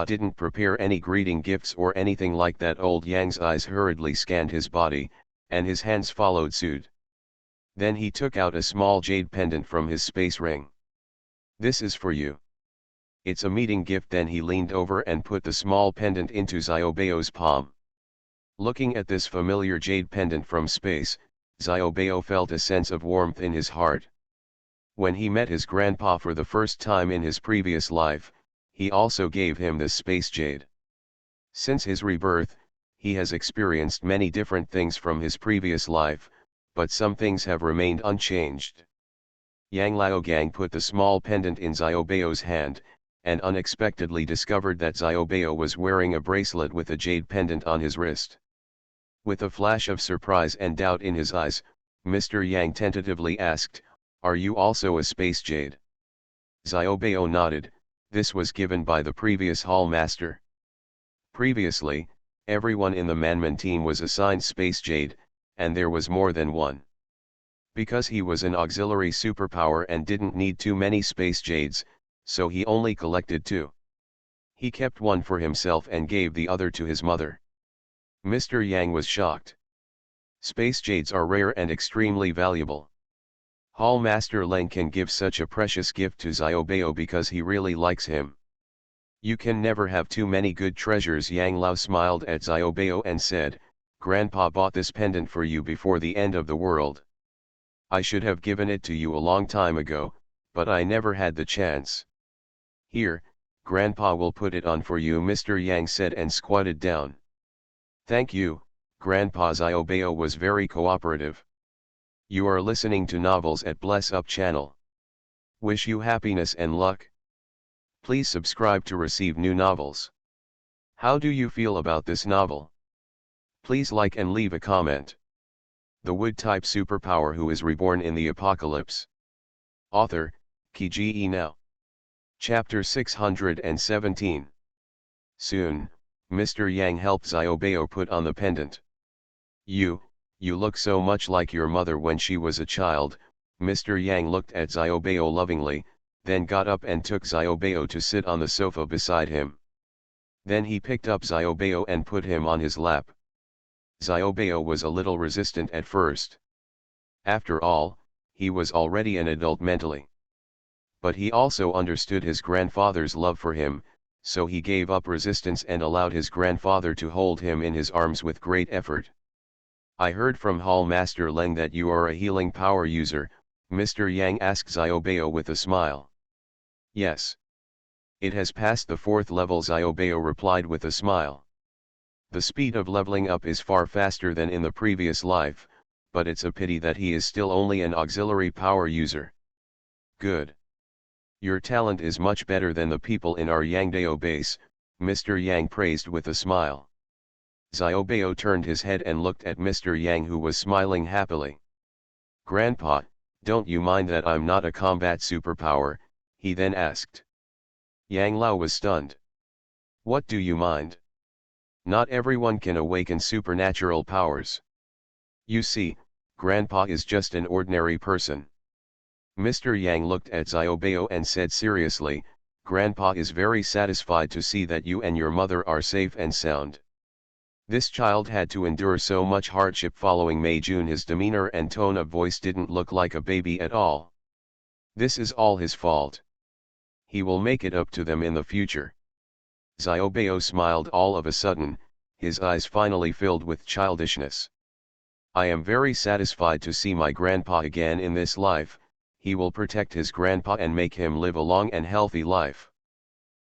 didn't prepare any greeting gifts or anything like that. Old Yang's eyes hurriedly scanned his body, and his hands followed suit. Then he took out a small jade pendant from his space ring. This is for you. It's a meeting gift. Then he leaned over and put the small pendant into Xiaobao's palm. Looking at this familiar jade pendant from space, Xiaobao felt a sense of warmth in his heart. When he met his grandpa for the first time in his previous life, he also gave him this space jade. Since his rebirth, he has experienced many different things from his previous life, but some things have remained unchanged. Yang Laogang put the small pendant in Xiaobao's hand, and unexpectedly discovered that Xiaobao was wearing a bracelet with a jade pendant on his wrist. With a flash of surprise and doubt in his eyes, Mr. Yang tentatively asked, "Are you also a space jade?" Xiaobao nodded. This was given by the previous hall master. Previously, everyone in the Manman team was assigned space jade, and there was more than one. Because he was an auxiliary superpower and didn't need too many space jades, so he only collected 2. He kept one for himself and gave the other to his mother. Mr. Yang was shocked. Space jades are rare and extremely valuable. Hall Master Leng can give such a precious gift to Xiaobao because he really likes him. You can never have too many good treasures. Yang Lao smiled at Xiaobao and said, "Grandpa bought this pendant for you before the end of the world. I should have given it to you a long time ago, but I never had the chance. Here, Grandpa will put it on for you," Mr. Yang said and squatted down. "Thank you, Grandpa." Xiaobao was very cooperative. You are listening to Novels at Bless Up channel. Wish you happiness and luck. Please subscribe to receive new novels. How do you feel about this novel? Please like and leave a comment. The Wood-type superpower who is reborn in the apocalypse. Author, Kiji Now. Chapter 617. Soon, Mr. Yang helped Xiaobao put on the pendant. You look so much like your mother when she was a child." Mr. Yang looked at Xiaobao lovingly, then got up and took Xiaobao to sit on the sofa beside him. Then he picked up Xiaobao and put him on his lap. Xiaobao was a little resistant at first. After all, he was already an adult mentally. But he also understood his grandfather's love for him, so he gave up resistance and allowed his grandfather to hold him in his arms with great effort. "I heard from Hall Master Leng that you are a healing power user," Mr. Yang asked Xiaobao with a smile. "Yes. It has passed the 4th level," Xiaobao replied with a smile. "The speed of leveling up is far faster than in the previous life, but it's a pity that he is still only an auxiliary power user. Good. Your talent is much better than the people in our Yangdao base, Mr. Yang praised with a smile. Xiaobao turned his head and looked at Mr. Yang, who was smiling happily. Grandpa, don't you mind that I'm not a combat superpower? He then asked. Yang Lao was stunned. What do you mind? Not everyone can awaken supernatural powers. You see, Grandpa is just an ordinary person. Mr. Yang looked at Xiaobao and said seriously, Grandpa is very satisfied to see that you and your mother are safe and sound. This child had to endure so much hardship following Mei Jun. His demeanor and tone of voice didn't look like a baby at all. This is all his fault. He will make it up to them in the future. Xiaobao smiled all of a sudden, his eyes finally filled with childishness. I am very satisfied to see my grandpa again in this life. He will protect his grandpa and make him live a long and healthy life.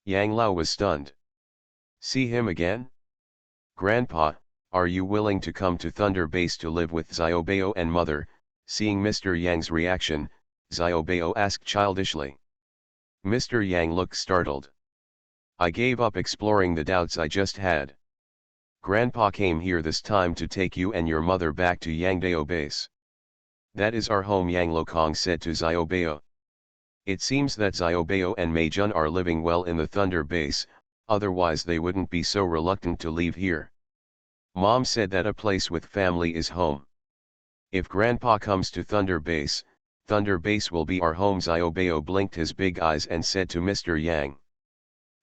Yang Lao was stunned. See him again? Grandpa, are you willing to come to Thunder Base to live with Xiaobao and mother? Seeing Mr. Yang's reaction, Xiaobao asked childishly. Mr. Yang looked startled. I gave up exploring the doubts I just had. Grandpa came here this time to take you and your mother back to Yangdao Base. That is our home, Yang Lokong said to Xiaobao. It seems that Xiaobao and Mei Jun are living well in the Thunder Base, otherwise they wouldn't be so reluctant to leave here. Mom said that a place with family is home. If Grandpa comes to Thunder Base will be our home. Xiaobao blinked his big eyes and said to Mr. Yang.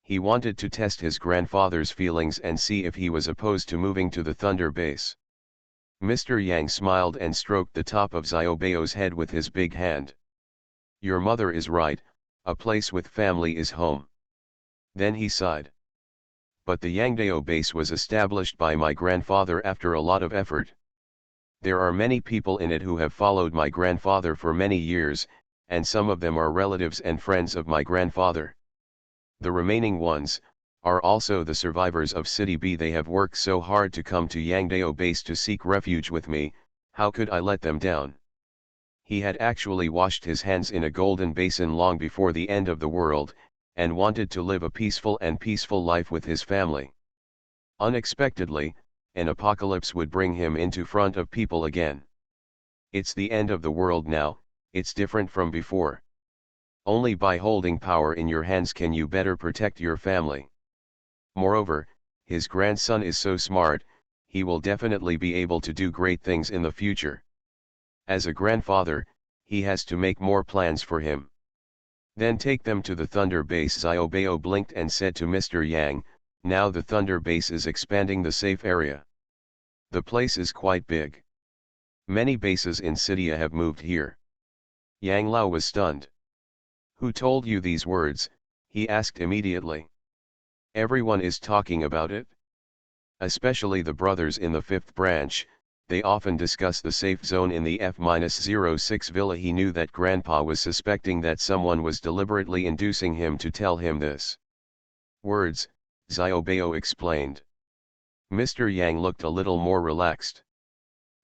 He wanted to test his grandfather's feelings and see if he was opposed to moving to the Thunder Base. Mr. Yang smiled and stroked the top of Xiaobao's head with his big hand. Your mother is right, a place with family is home. Then he sighed. But the Yangdao base was established by my grandfather after a lot of effort. There are many people in it who have followed my grandfather for many years, and some of them are relatives and friends of my grandfather. The remaining ones are also the survivors of City B. They have worked so hard to come to Yangdao base to seek refuge with me. How could I let them down? He had actually washed his hands in a golden basin long before the end of the world, and wanted to live a peaceful life with his family. Unexpectedly, an apocalypse would bring him into front of people again. It's the end of the world now, it's different from before. Only by holding power in your hands can you better protect your family. Moreover, his grandson is so smart, he will definitely be able to do great things in the future. As a grandfather, he has to make more plans for him. Then take them to the Thunder Base. Xiaobao blinked and said to Mr. Yang, now the Thunder Base is expanding the safe area. The place is quite big. Many bases in Cydia have moved here. Yang Lao was stunned. Who told you these words? He asked immediately. Everyone is talking about it. Especially the brothers in the 5th branch, they often discuss the safe zone in the F-06 villa. He knew that Grandpa was suspecting that someone was deliberately inducing him to tell him this. Words, Xiaobao explained. Mr. Yang looked a little more relaxed.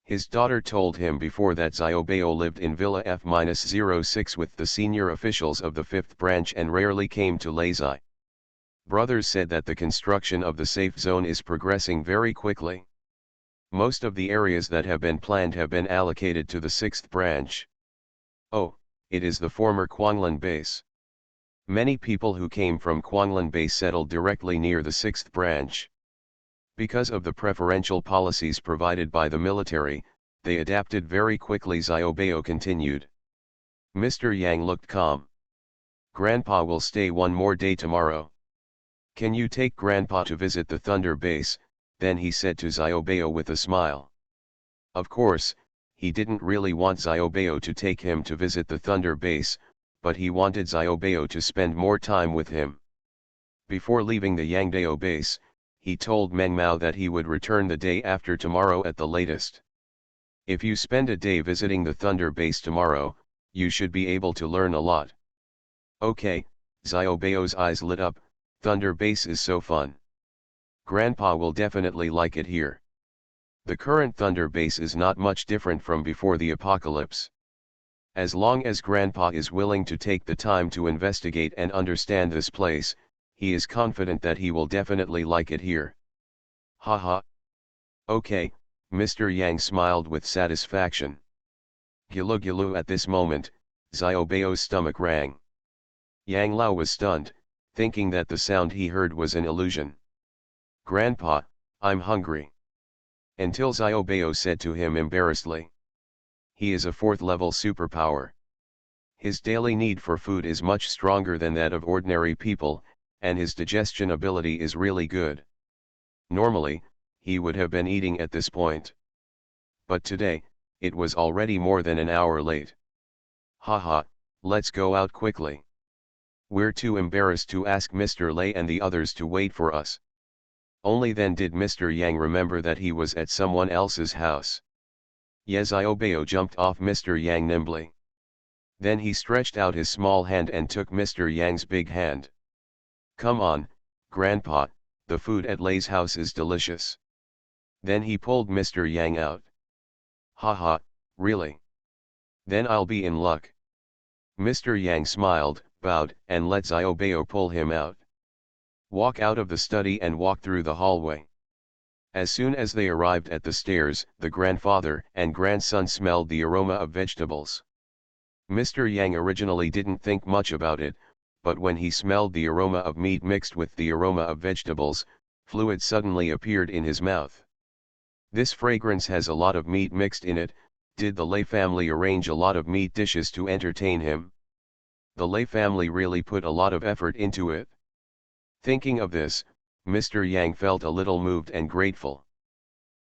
His daughter told him before that Xiaobao lived in Villa F-06 with the senior officials of the 5th branch and rarely came to Lazai. Brothers said that the construction of the safe zone is progressing very quickly. Most of the areas that have been planned have been allocated to the 6th branch. Oh, it is the former Quanglan base. Many people who came from Quanglan base settled directly near the 6th branch. Because of the preferential policies provided by the military, they adapted very quickly. Xiaobao continued. Mr. Yang looked calm. Grandpa will stay one more day tomorrow. Can you take Grandpa to visit the Thunder Base? Then he said to Xiaobao with a smile. Of course, he didn't really want Xiaobao to take him to visit the Thunder Base, but he wanted Xiaobao to spend more time with him. Before leaving the Yangdao base, he told Meng Mao that he would return the day after tomorrow at the latest. If you spend a day visiting the Thunder Base tomorrow, you should be able to learn a lot. Okay, Xiaobao's eyes lit up. Thunder Base is so fun. Grandpa will definitely like it here. The current Thunder base is not much different from before the apocalypse. As long as Grandpa is willing to take the time to investigate and understand this place, he is confident that he will definitely like it here. Haha. Okay, Mr. Yang smiled with satisfaction. Gilu gilu. At this moment, Xiaobeo's stomach rang. Yang Lao was stunned, thinking that the sound he heard was an illusion. Grandpa, I'm hungry. Until Xiaobeo said to him embarrassedly. He is a 4th level superpower. His daily need for food is much stronger than that of ordinary people, and his digestion ability is really good. Normally, he would have been eating at this point. But today, it was already more than an hour late. Haha, let's go out quickly. We're too embarrassed to ask Mr. Lei and the others to wait for us. Only then did Mr. Yang remember that he was at someone else's house. Xiaobeo jumped off Mr. Yang nimbly. Then he stretched out his small hand and took Mr. Yang's big hand. Come on, Grandpa, the food at Lei's house is delicious. Then he pulled Mr. Yang out. Haha, really? Then I'll be in luck. Mr. Yang smiled, bowed, and let Xiaobeo pull him out. Walk out of the study and walk through the hallway. As soon as they arrived at the stairs, the grandfather and grandson smelled the aroma of vegetables. Mr. Yang originally didn't think much about it, but when he smelled the aroma of meat mixed with the aroma of vegetables, fluid suddenly appeared in his mouth. This fragrance has a lot of meat mixed in it. Did the Lei family arrange a lot of meat dishes to entertain him? The Lei family really put a lot of effort into it. Thinking of this, Mr. Yang felt a little moved and grateful.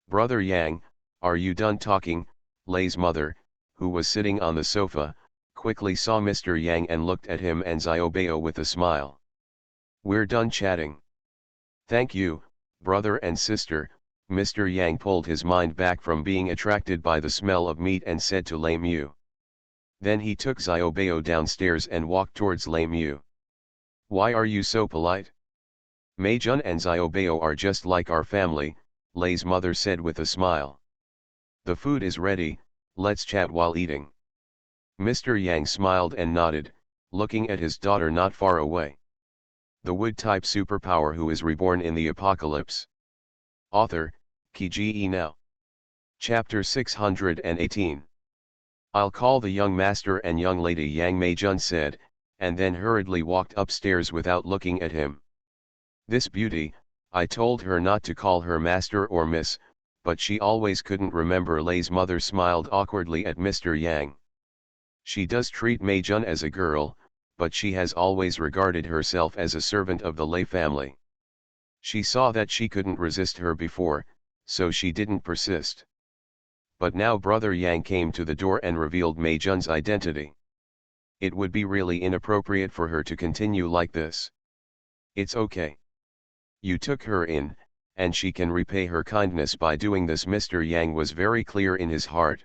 Brother Yang, are you done talking? Lei's mother, who was sitting on the sofa, quickly saw Mr. Yang and looked at him and Xiaobeo with a smile. We're done chatting. Thank you, brother and sister. Mr. Yang pulled his mind back from being attracted by the smell of meat and said to Lei Mu. Then he took Xiaobeo downstairs and walked towards Lei Mu. Why are you so polite? Meijun and Xiaobeo are just like our family, Lei's mother said with a smile. The food is ready, let's chat while eating. Mr. Yang smiled and nodded, looking at his daughter not far away. The wood-type superpower who is reborn in the apocalypse. Author, Kiji Now. Chapter 618. I'll call the young master and young lady, Yang Meijun said, and then hurriedly walked upstairs without looking at him. This beauty, I told her not to call her master or miss, but she always couldn't remember. Lei's mother smiled awkwardly at Mr. Yang. She does treat Meijun as a girl, but she has always regarded herself as a servant of the Lei family. She saw that she couldn't resist her before, so she didn't persist. But now Brother Yang came to the door and revealed Meijun's identity. It would be really inappropriate for her to continue like this. It's okay. You took her in, and she can repay her kindness by doing this. Mr. Yang was very clear in his heart.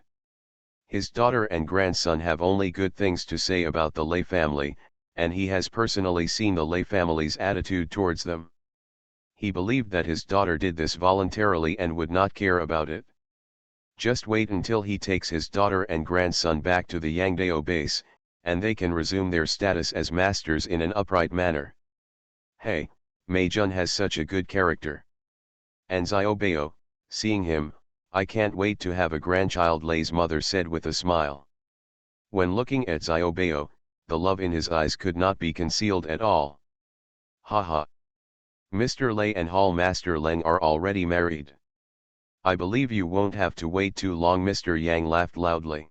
His daughter and grandson have only good things to say about the Lei family, and he has personally seen the Lei family's attitude towards them. He believed that his daughter did this voluntarily and would not care about it. Just wait until he takes his daughter and grandson back to the Yangdao base, and they can resume their status as masters in an upright manner. Hey, Meijun has such a good character. And Xiaobeo, seeing him, I can't wait to have a grandchild, Lei's mother said with a smile. When looking at Xiaobeo, the love in his eyes could not be concealed at all. Haha. Mr. Lei and Hall Master Leng are already married. I believe you won't have to wait too long. Mr. Yang laughed loudly.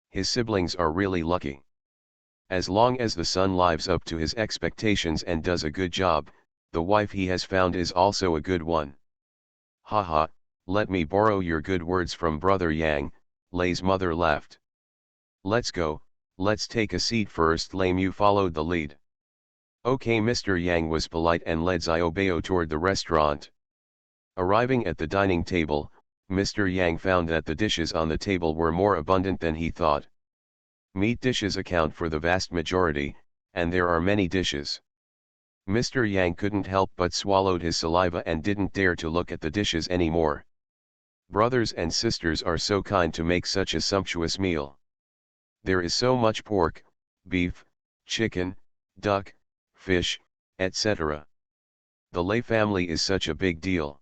His siblings are really lucky. As long as the son lives up to his expectations and does a good job, the wife he has found is also a good one. Haha, let me borrow your good words from Brother Yang, Lei's mother laughed. Let's go, let's take a seat first. Lei Mu followed the lead. Okay, Mr. Yang was polite and led Xiaobeo toward the restaurant. Arriving at the dining table, Mr. Yang found that the dishes on the table were more abundant than he thought. Meat dishes account for the vast majority, and there are many dishes. Mr. Yang couldn't help but swallowed his saliva and didn't dare to look at the dishes anymore. Brothers and sisters are so kind to make such a sumptuous meal. There is so much pork, beef, chicken, duck, fish, etc. The Lei family is such a big deal.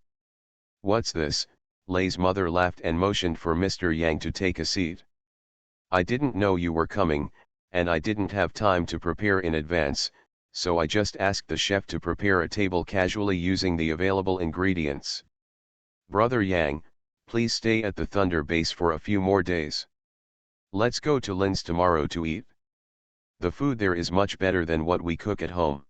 What's this? Lei's mother laughed and motioned for Mr. Yang to take a seat. I didn't know you were coming, and I didn't have time to prepare in advance, so I just asked the chef to prepare a table casually using the available ingredients. Brother Yang, please stay at the Thunder base for a few more days. Let's go to Lin's tomorrow to eat. The food there is much better than what we cook at home.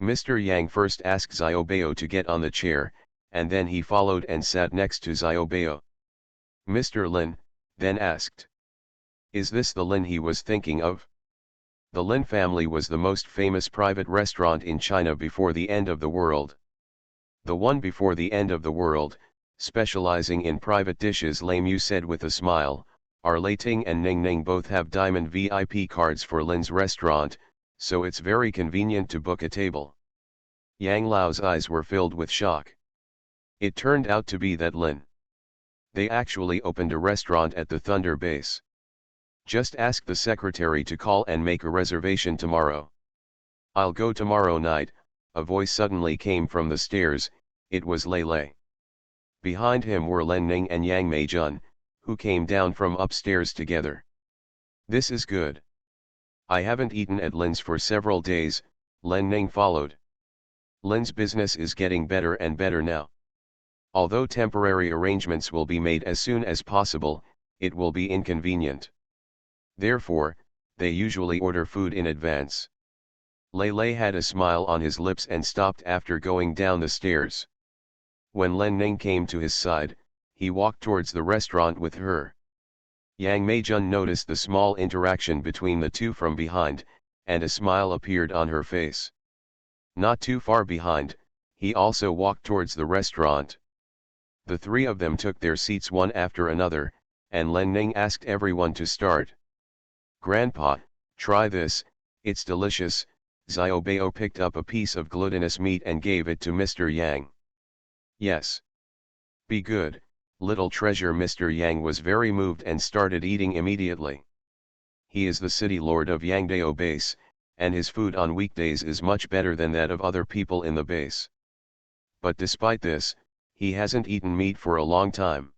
Mr. Yang first asked Xiaobao to get on the chair, and then he followed and sat next to Xiaobao. Mr. Lin then asked, "Is this the Lin he was thinking of?" The Lin family was the most famous private restaurant in China before the end of the world. The one before the end of the world, specializing in private dishes, Lei Mu said with a smile, our Lei Ting and Ning Ning both have diamond VIP cards for Lin's restaurant, so it's very convenient to book a table. Yang Lao's eyes were filled with shock. It turned out to be that Lin. They actually opened a restaurant at the Thunder base. Just ask the secretary to call and make a reservation tomorrow. I'll go tomorrow night, a voice suddenly came from the stairs. It was Lei Lei. Behind him were Len Ning and Yang Meijun, who came down from upstairs together. This is good. I haven't eaten at Lin's for several days, Len Ning followed. Lin's business is getting better and better now. Although temporary arrangements will be made as soon as possible, it will be inconvenient. Therefore, they usually order food in advance. Lei Lei had a smile on his lips and stopped after going down the stairs. When Len Ning came to his side, he walked towards the restaurant with her. Yang Meijun noticed the small interaction between the two from behind, and a smile appeared on her face. Not too far behind, he also walked towards the restaurant. The three of them took their seats one after another, and Len Ning asked everyone to start. Grandpa, try this, it's delicious. Xiaobao picked up a piece of glutinous meat and gave it to Mr. Yang. Yes. Be good, little treasure. Mr. Yang was very moved and started eating immediately. He is the city lord of Yangdao base, and his food on weekdays is much better than that of other people in the base. But despite this, he hasn't eaten meat for a long time.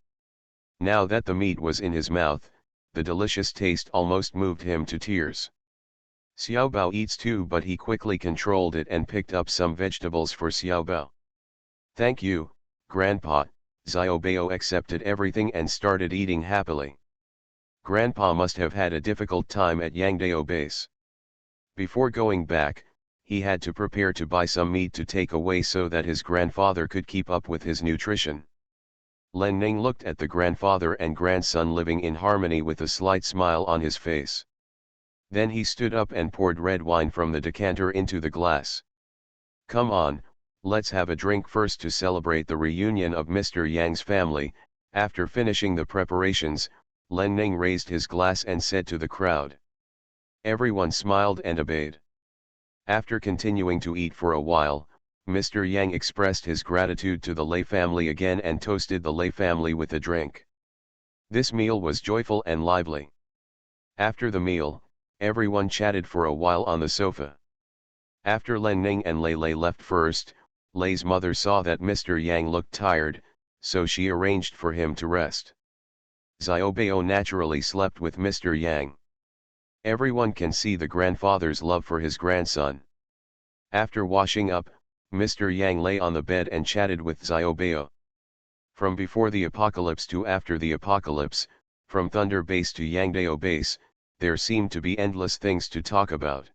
Now that the meat was in his mouth, the delicious taste almost moved him to tears. Xiaobao eats too, but he quickly controlled it and picked up some vegetables for Xiaobao. Thank you, Grandpa. Xiaobao accepted everything and started eating happily. Grandpa must have had a difficult time at Yangdao base. Before going back, he had to prepare to buy some meat to take away so that his grandfather could keep up with his nutrition. Len Ning looked at the grandfather and grandson living in harmony with a slight smile on his face. Then he stood up and poured red wine from the decanter into the glass. Come on, let's have a drink first to celebrate the reunion of Mr. Yang's family. After finishing the preparations, Len Ning raised his glass and said to the crowd. Everyone smiled and obeyed. After continuing to eat for a while, Mr. Yang expressed his gratitude to the Lei family again and toasted the Lei family with a drink. This meal was joyful and lively. After the meal, everyone chatted for a while on the sofa. After Len Ning and Lei Lei left first, Lei's mother saw that Mr. Yang looked tired, so she arranged for him to rest. Xiaobao naturally slept with Mr. Yang. Everyone can see the grandfather's love for his grandson. After washing up, Mr. Yang lay on the bed and chatted with Xiaobao. From before the apocalypse to after the apocalypse, from Thunder Base to Yangdao Base, there seemed to be endless things to talk about.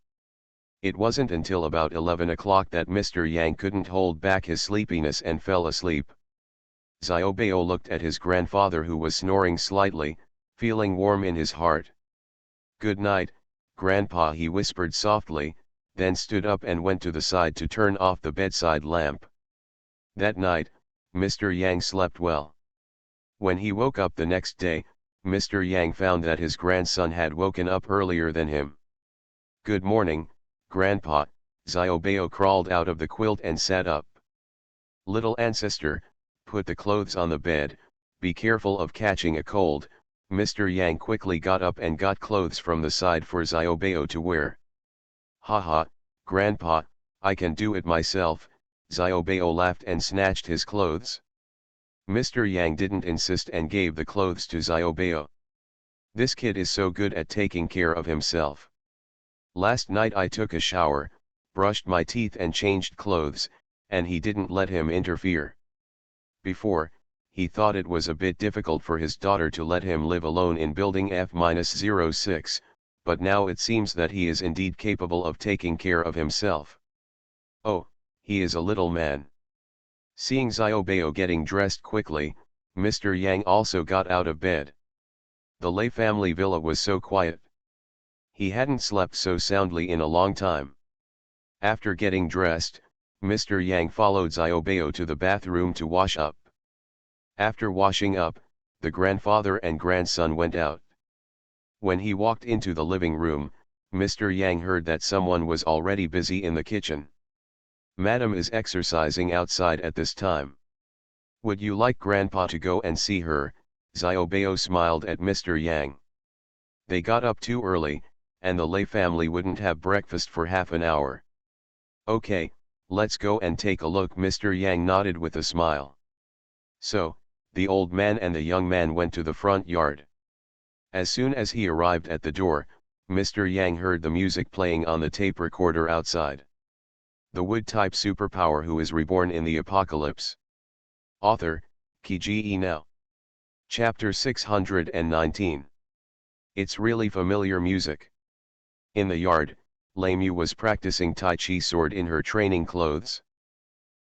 It wasn't until about 11 o'clock that Mr. Yang couldn't hold back his sleepiness and fell asleep. Xiaobao looked at his grandfather, who was snoring slightly, feeling warm in his heart. Good night, Grandpa, he whispered softly, then stood up and went to the side to turn off the bedside lamp. That night, Mr. Yang slept well. When he woke up the next day, Mr. Yang found that his grandson had woken up earlier than him. Good morning, Grandpa. Xiaobao crawled out of the quilt and sat up. Little ancestor, put the clothes on the bed, Be careful of catching a cold. Mr. Yang quickly got up and got clothes from the side for Xiaobao to wear. Haha, Grandpa, I can do it myself. Xiaobao laughed and snatched his clothes. Mr. Yang didn't insist and gave the clothes to Xiaobao. This kid is so good at taking care of himself. Last night I took a shower, brushed my teeth and changed clothes, and he didn't let him interfere. Before, he thought it was a bit difficult for his daughter to let him live alone in building F-06, but now it seems that he is indeed capable of taking care of himself. Oh, he is a little man. Seeing Xiaobao getting dressed quickly, Mr. Yang also got out of bed. The Lei family villa was so quiet. He hadn't slept so soundly in a long time. After getting dressed, Mr. Yang followed Xiaobao to the bathroom to wash up. After washing up, the grandfather and grandson went out. When he walked into the living room, Mr. Yang heard that someone was already busy in the kitchen. Madam is exercising outside at this time. Would you like Grandpa to go and see her? Xiaobao smiled at Mr. Yang. They got up too early, and the Lei family wouldn't have breakfast for half an hour. Okay, let's go and take a look. Mr. Yang nodded with a smile. So, the old man and the young man went to the front yard. As soon as he arrived at the door, Mr. Yang heard the music playing on the tape recorder outside. The wood-type superpower who is reborn in the apocalypse. Author, Kiji Now. Chapter 619. It's really familiar music. In the yard, Lei Mu was practicing Tai Chi sword in her training clothes.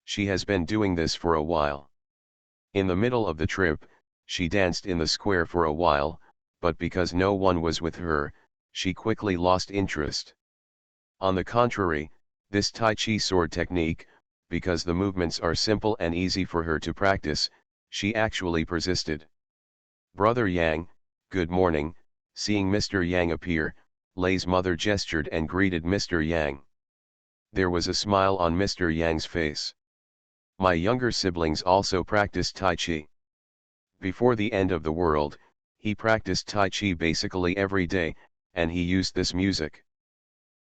She has been doing this for a while. In the middle of the trip, she danced in the square for a while, but because no one was with her, she quickly lost interest. On the contrary, this Tai Chi sword technique, because the movements are simple and easy for her to practice, she actually persisted. Brother Yang, good morning. Seeing Mr. Yang appear, Lei's mother gestured and greeted Mr. Yang. There was a smile on Mr. Yang's face. My younger siblings also practiced Tai Chi. Before the end of the world, he practiced Tai Chi basically every day, and he used this music.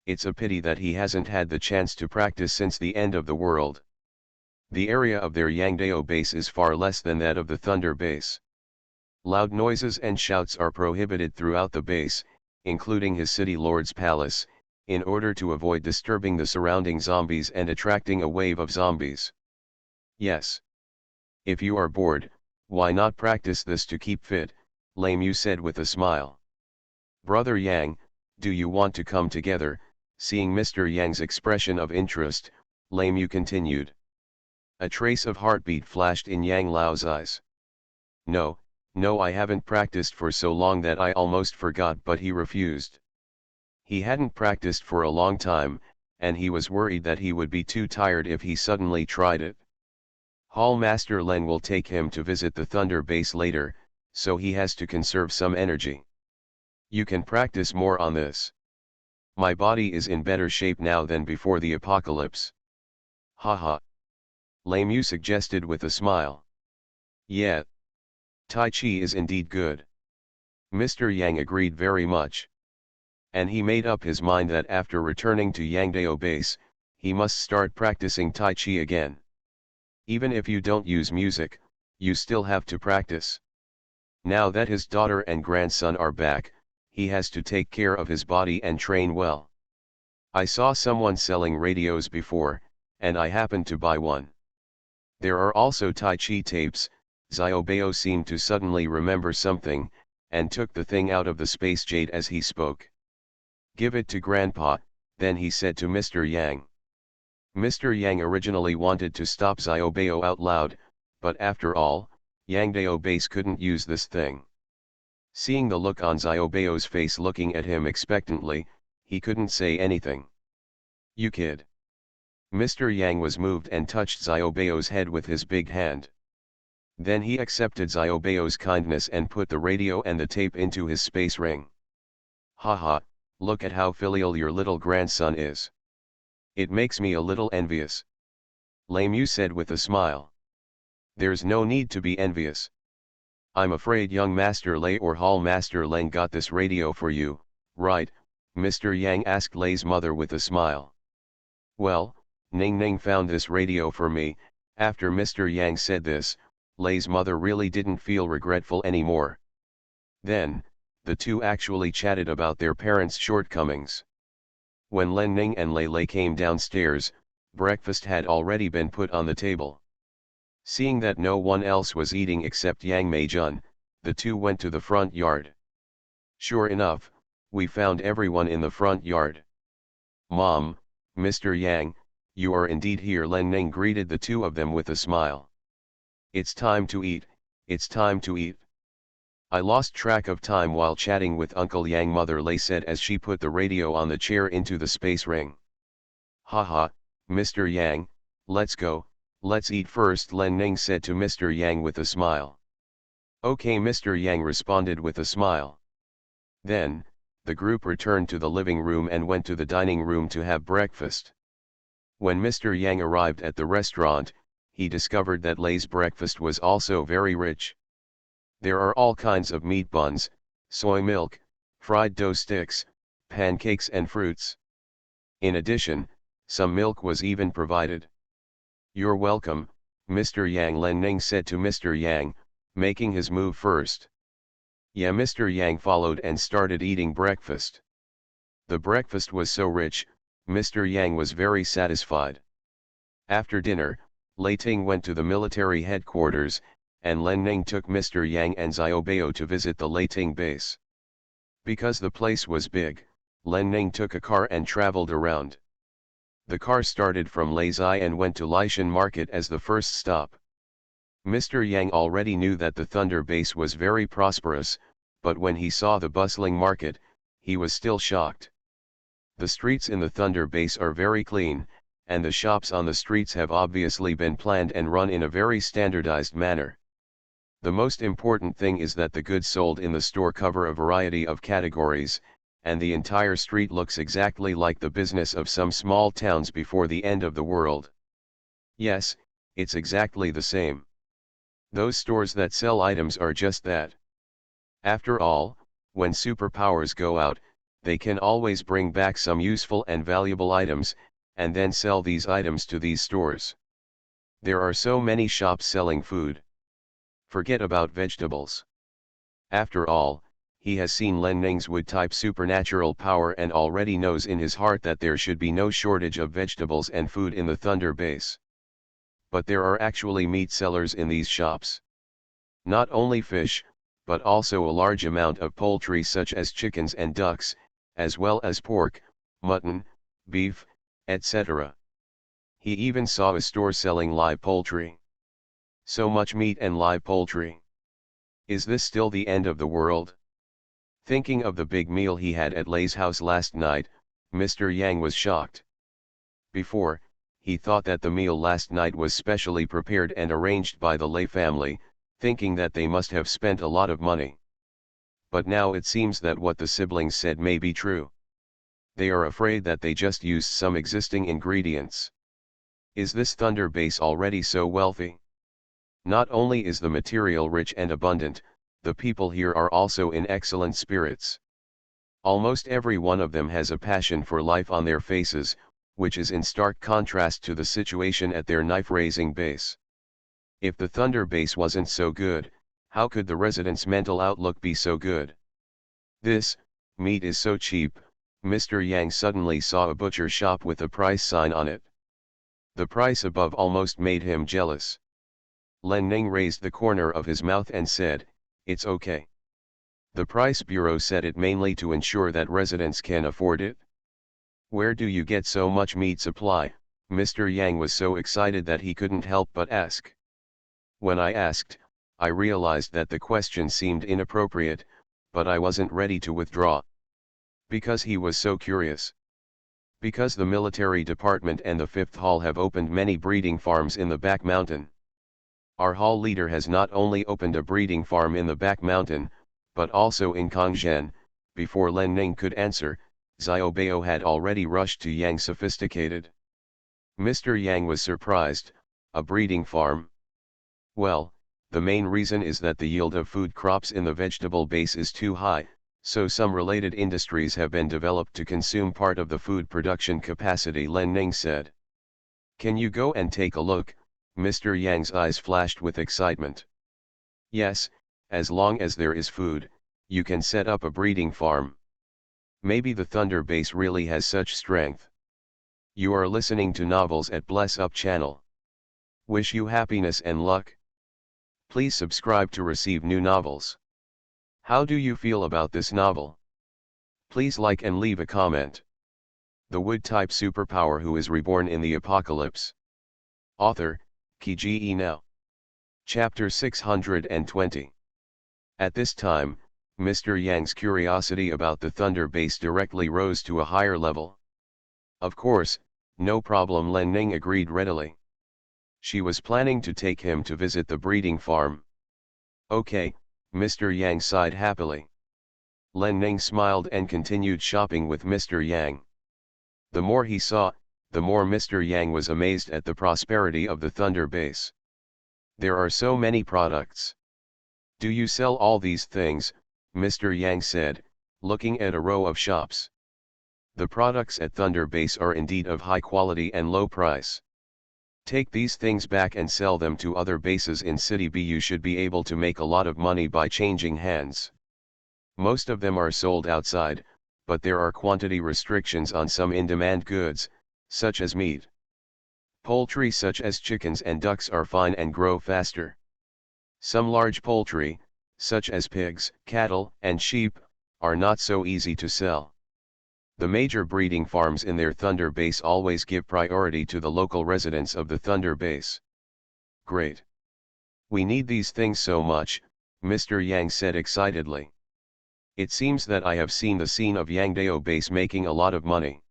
It's a pity that he hasn't had the chance to practice since the end of the world. The area of their Yangdao base is far less than that of the Thunder base. Loud noises and shouts are prohibited throughout the base, including his city lord's palace, in order to avoid disturbing the surrounding zombies and attracting a wave of zombies. Yes. If you are bored, why not practice this to keep fit? Lei Mu said with a smile. Brother Yang, do you want to come together? Seeing Mr. Yang's expression of interest, Lei Mu continued. A trace of heartbeat flashed in Yang Lao's eyes. No, I haven't practiced for so long that I almost forgot, but he refused. He hadn't practiced for a long time, and he was worried that he would be too tired if he suddenly tried it. Hall Master Len will take him to visit the Thunder base later, so he has to conserve some energy. You can practice more on this. My body is in better shape now than before the apocalypse. Haha. Lei Mu suggested with a smile. Yeah. Tai Chi is indeed good. Mr. Yang agreed very much. And he made up his mind that after returning to Yangdao base, he must start practicing Tai Chi again. Even if you don't use music, you still have to practice. Now that his daughter and grandson are back, he has to take care of his body and train well. I saw someone selling radios before, and I happened to buy one. There are also Tai Chi tapes. Xiaobao seemed to suddenly remember something, and took the thing out of the space jade as he spoke. Give it to Grandpa, then he said to Mr. Yang. Mr. Yang originally wanted to stop Xiaobao out loud, but after all, Yangdao base couldn't use this thing. Seeing the look on Xiaobao's face looking at him expectantly, he couldn't say anything. You kid. Mr. Yang was moved and touched Xiaobao's head with his big hand. Then he accepted Xiaobao's kindness and put the radio and the tape into his space ring. Haha, look at how filial your little grandson is. It makes me a little envious. Lei Mu said with a smile. There's no need to be envious. I'm afraid young Master Lei or Hall Master Leng got this radio for you, right, Mr. Yang asked Lei's mother with a smile. Well, Ning Ning found this radio for me. After Mr. Yang said this, Lei's mother really didn't feel regretful anymore. Then, the two actually chatted about their parents' shortcomings. When Len Ning and Lei Lei came downstairs, breakfast had already been put on the table. Seeing that no one else was eating except Yang Meijun, the two went to the front yard. Sure enough, we found everyone in the front yard. Mom, Mr. Yang, you are indeed here. Len Ning greeted the two of them with a smile. It's time to eat, it's time to eat. I lost track of time while chatting with Uncle Yang, Mother Lei said as she put the radio on the chair into the space ring. Haha, Mr. Yang, let's go, let's eat first, Len Ning said to Mr. Yang with a smile. Okay, Mr. Yang responded with a smile. Then, the group returned to the living room and went to the dining room to have breakfast. When Mr. Yang arrived at the restaurant, he discovered that Lei's breakfast was also very rich. There are all kinds of meat buns, soy milk, fried dough sticks, pancakes and fruits. In addition, some milk was even provided. You're welcome, Mr. Yang, Len Ning said to Mr. Yang, making his move first. Yeah, Mr. Yang followed and started eating breakfast. The breakfast was so rich, Mr. Yang was very satisfied. After dinner, Lei Ting went to the military headquarters, and Len Ning took Mr. Yang and Xiaobao to visit the Lei Ting base. Because the place was big, Len Ning took a car and traveled around. The car started from Leizai and went to Lishan Market as the first stop. Mr. Yang already knew that the Thunder base was very prosperous, but when he saw the bustling market, he was still shocked. The streets in the Thunder base are very clean, and the shops on the streets have obviously been planned and run in a very standardized manner. The most important thing is that the goods sold in the store cover a variety of categories, and the entire street looks exactly like the business of some small towns before the end of the world. Yes, it's exactly the same. Those stores that sell items are just that. After all, when superpowers go out, they can always bring back some useful and valuable items, and then sell these items to these stores. There are so many shops selling food. Forget about vegetables. After all, he has seen Len Ning's wood-type supernatural power and already knows in his heart that there should be no shortage of vegetables and food in the Thunder base. But there are actually meat sellers in these shops. Not only fish, but also a large amount of poultry such as chickens and ducks, as well as pork, mutton, beef, etc. He even saw a store selling live poultry. So much meat and live poultry. Is this still the end of the world? Thinking of the big meal he had at Lei's house last night, Mr. Yang was shocked. Before, he thought that the meal last night was specially prepared and arranged by the Lei family, thinking that they must have spent a lot of money. But now it seems that what the siblings said may be true. They are afraid that they just used some existing ingredients. Is this Thunder base already so wealthy? Not only is the material rich and abundant, the people here are also in excellent spirits. Almost every one of them has a passion for life on their faces, which is in stark contrast to the situation at their knife-raising base. If the Thunder base wasn't so good, how could the residents' mental outlook be so good? This meat is so cheap. Mr. Yang suddenly saw a butcher shop with a price sign on it. The price above almost made him jealous. Len Ning raised the corner of his mouth and said, "It's okay." The Price Bureau said it mainly to ensure that residents can afford it. Where do you get so much meat supply? Mr. Yang was so excited that he couldn't help but ask. When I asked, I realized that the question seemed inappropriate, but I wasn't ready to withdraw. Because he was so curious. Because the military department and the 5th Hall have opened many breeding farms in the back mountain. Our hall leader has not only opened a breeding farm in the back mountain, but also in Kongzhen. Before Len Ning could answer, Xiaobao had already rushed to Yang. Sophisticated. Mr. Yang was surprised. A breeding farm? Well, The main reason is that the yield of food crops in the vegetable base is too high, so some related industries have been developed to consume part of the food production capacity, Len Ning said. Can you go and take a look? Mr. Yang's eyes flashed with excitement. Yes, as long as there is food, you can set up a breeding farm. Maybe the Thunder Base really has such strength. You are listening to Novels at Bless Up channel. Wish you happiness and luck. Please subscribe to receive new novels. How do you feel about this novel? Please like and leave a comment. The Wood-type superpower who is reborn in the apocalypse. Author, Kiji Now. Chapter 620. At this time, Mr. Yang's curiosity about the Thunder Base directly rose to a higher level. Of course, no problem, Len Ning agreed readily. She was planning to take him to visit the breeding farm. Okay, Mr. Yang sighed happily. Len Ning smiled and continued shopping with Mr. Yang. The more he saw, the more Mr. Yang was amazed at the prosperity of the Thunder Base. There are so many products. Do you sell all these things? Mr. Yang said, looking at a row of shops. The products at Thunder Base are indeed of high quality and low price. Take these things back and sell them to other bases in City B. You should be able to make a lot of money by changing hands. Most of them are sold outside, but there are quantity restrictions on some in-demand goods, such as meat. Poultry such as chickens and ducks are fine and grow faster. Some large poultry, such as pigs, cattle, and sheep, are not so easy to sell. The major breeding farms in their Thunder Base always give priority to the local residents of the Thunder Base. Great. We need these things so much, Mr. Yang said excitedly. It seems that I have seen the scene of Yangdao Base making a lot of money.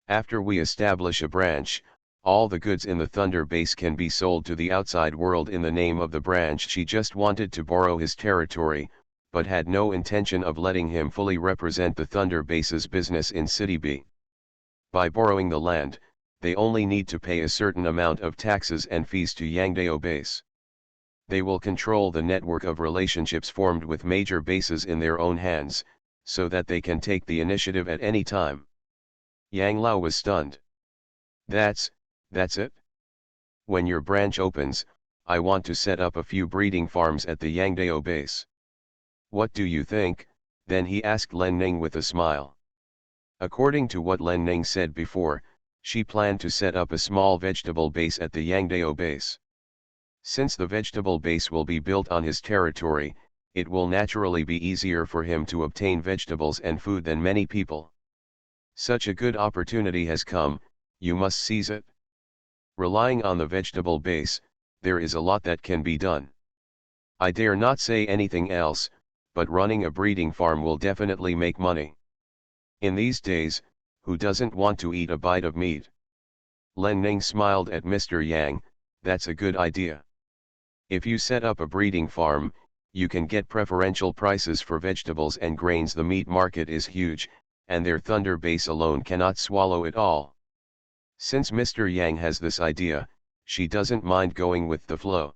After we establish a branch, all the goods in the Thunder Base can be sold to the outside world in the name of the branch. She just wanted to borrow his territory, but had no intention of letting him fully represent the Thunder Base's business in City B. By borrowing the land, they only need to pay a certain amount of taxes and fees to Yangdao Base. They will control the network of relationships formed with major bases in their own hands, so that they can take the initiative at any time. Yang Lao was stunned. That's it? When your branch opens, I want to set up a few breeding farms at the Yangdao Base. What do you think? Then he asked Len Ning with a smile. According to what Len Ning said before, she planned to set up a small vegetable base at the Yangdao Base. Since the vegetable base will be built on his territory, it will naturally be easier for him to obtain vegetables and food than many people. Such a good opportunity has come, you must seize it. Relying on the vegetable base, there is a lot that can be done. I dare not say anything else, but running a breeding farm will definitely make money. In these days, who doesn't want to eat a bite of meat? Len Ning smiled at Mr. Yang. That's a good idea. If you set up a breeding farm, you can get preferential prices for vegetables and grains. The meat market is huge, and their Thunder Base alone cannot swallow it all. Since Mr. Yang has this idea, she doesn't mind going with the flow.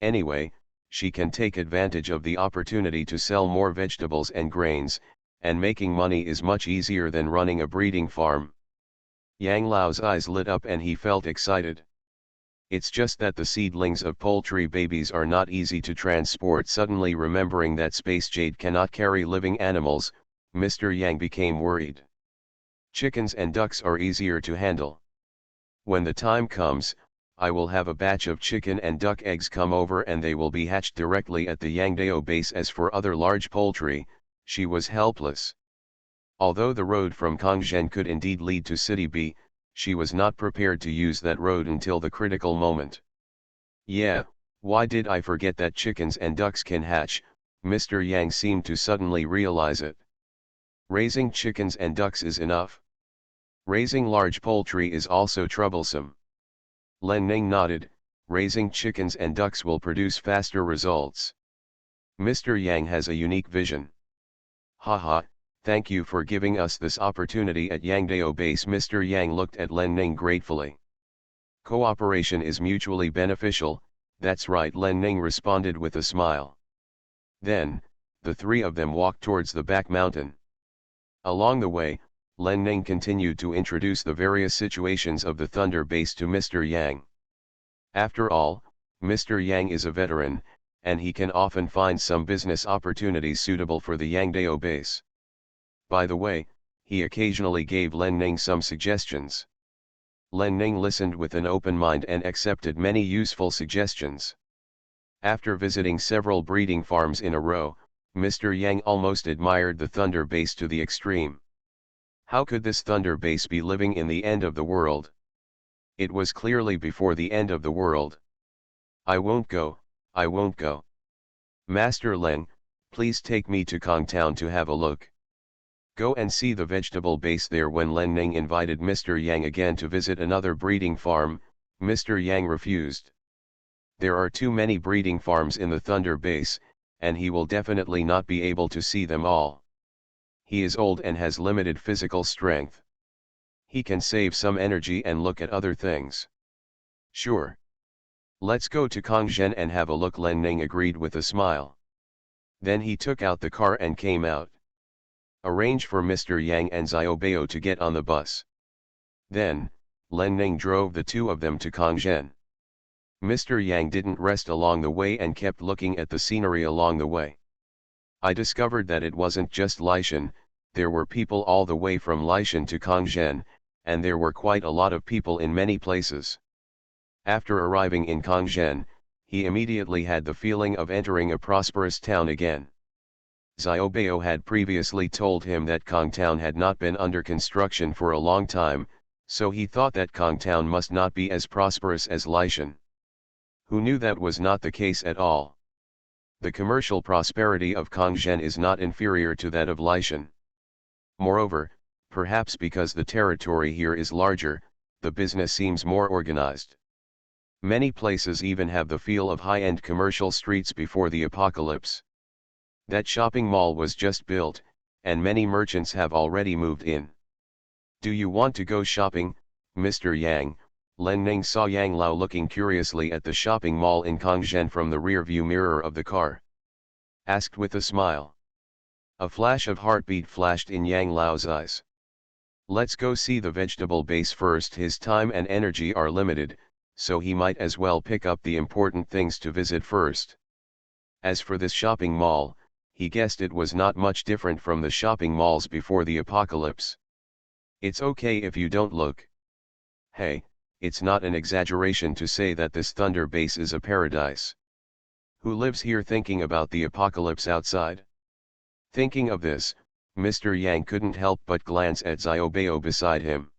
Anyway, she can take advantage of the opportunity to sell more vegetables and grains, and making money is much easier than running a breeding farm. Yang Lao's eyes lit up and he felt excited. It's just that the seedlings of poultry babies are not easy to transport. Suddenly remembering that space jade cannot carry living animals, Mr. Yang became worried. Chickens and ducks are easier to handle. When the time comes, I will have a batch of chicken and duck eggs come over and they will be hatched directly at the Yangdao Base. As for other large poultry, she was helpless. Although the road from Kongzhen could indeed lead to City B, she was not prepared to use that road until the critical moment. Yeah, why did I forget that chickens and ducks can hatch? Mr. Yang seemed to suddenly realize it. Raising chickens and ducks is enough. Raising large poultry is also troublesome. Len Ning nodded. Raising chickens and ducks will produce faster results. Mr. Yang has a unique vision. Haha, thank you for giving us this opportunity at Yangdao Base. Mr. Yang looked at Len Ning gratefully. Cooperation is mutually beneficial, That's right, Len Ning responded with a smile. Then, the three of them walked towards the back mountain. Along the way, Len Ning continued to introduce the various situations of the Thunder Base to Mr. Yang. After all, Mr. Yang is a veteran, and he can often find some business opportunities suitable for the Yangdao base. By the way, he occasionally gave Len Ning some suggestions. Len Ning listened with an open mind and accepted many useful suggestions. After visiting several breeding farms in a row, Mr. Yang almost admired the Thunder Base to the extreme. How could this Thunder Base be living in the end of the world? It was clearly before the end of the world. I won't go, I won't go. Master Len, please take me to Kongtown to have a look. Go and see the vegetable base there. When Len Ning invited Mr. Yang again to visit another breeding farm, Mr. Yang refused. There are too many breeding farms in the Thunder Base, and he will definitely not be able to see them all. He is old and has limited physical strength. He can save some energy and look at other things. Sure. Let's go to Kongzhen and have a look, Len Ning agreed with a smile. Then he took out the car and came out. Arrange for Mr. Yang and Xiaobao to get on the bus. Then, Len Ning drove the two of them to Kongzhen. Mr. Yang didn't rest along the way and kept looking at the scenery along the way. I discovered that it wasn't just Lishan, there were people all the way from Lishan to Kongzhen, and there were quite a lot of people in many places. After arriving in Kongzhen, he immediately had the feeling of entering a prosperous town again. Xiaobao had previously told him that Kongtown had not been under construction for a long time, so he thought that Kongtown must not be as prosperous as Lishan. Who knew that was not the case at all? The commercial prosperity of Kongzhen is not inferior to that of Lishan. Moreover, perhaps because the territory here is larger, the business seems more organized. Many places even have the feel of high-end commercial streets before the apocalypse. That shopping mall was just built, and many merchants have already moved in. Do you want to go shopping, Mr. Yang? Len Ning saw Yang Lao looking curiously at the shopping mall in Kongzhen from the rearview mirror of the car. Asked with a smile. A flash of heartbeat flashed in Yang Lao's eyes. Let's go see the vegetable base first. His time and energy are limited, so he might as well pick up the important things to visit first. As for this shopping mall, he guessed it was not much different from the shopping malls before the apocalypse. It's okay if you don't look. Hey, it's not an exaggeration to say that this Thunder Base is a paradise. Who lives here thinking about the apocalypse outside? Thinking of this, Mr. Yang couldn't help but glance at Xiaobao beside him.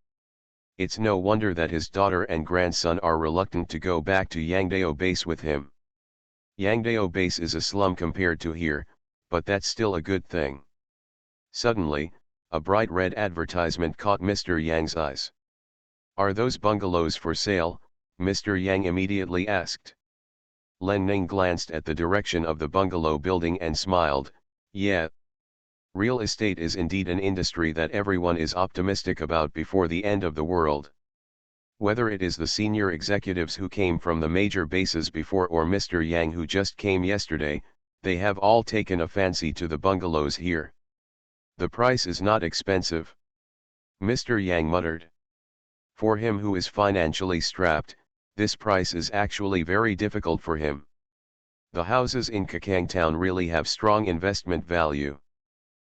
It's no wonder that his daughter and grandson are reluctant to go back to Yangdao Base with him. Yangdao Base is a slum compared to here, but that's still a good thing. Suddenly, a bright red advertisement caught Mr. Yang's eyes. Are those bungalows for sale? Mr. Yang immediately asked. Len Ning glanced at the direction of the bungalow building and smiled. Yeah. Real estate is indeed an industry that everyone is optimistic about before the end of the world. Whether it is the senior executives who came from the major bases before or Mr. Yang who just came yesterday, they have all taken a fancy to the bungalows here. The price is not expensive. Mr. Yang muttered. For him who is financially strapped, this price is actually very difficult for him. The houses in Kongtown really have strong investment value.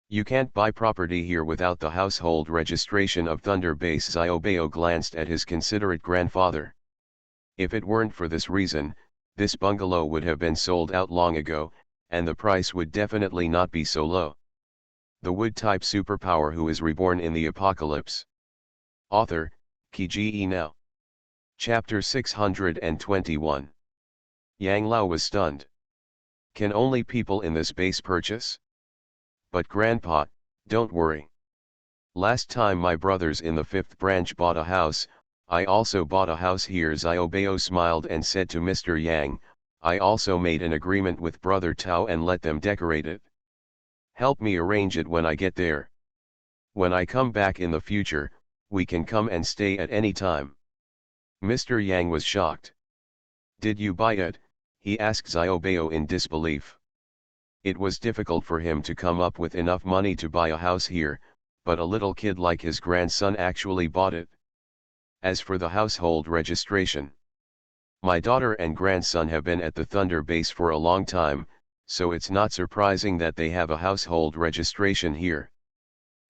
You can't buy property here without the household registration of Thunder Base. Xiaobao glanced at his considerate grandfather. If it weren't for this reason, this bungalow would have been sold out long ago, and the price would definitely not be so low. The wood-type superpower who is reborn in the apocalypse. Author, Kiji Now. Chapter 621. Yang Lao was stunned. Can only people in this base purchase? But grandpa, don't worry. Last time my brothers in the 5th branch bought a house, I also bought a house here. Xiaobao smiled and said to Mr. Yang, I also made an agreement with Brother Tao and let them decorate it. Help me arrange it when I get there. When I come back in the future, we can come and stay at any time. Mr. Yang was shocked. Did you buy it? he asked Xiaobao in disbelief. It was difficult for him to come up with enough money to buy a house here, but a little kid like his grandson actually bought it. As for the household registration, my daughter and grandson have been at the Thunder base for a long time, so it's not surprising that they have a household registration here.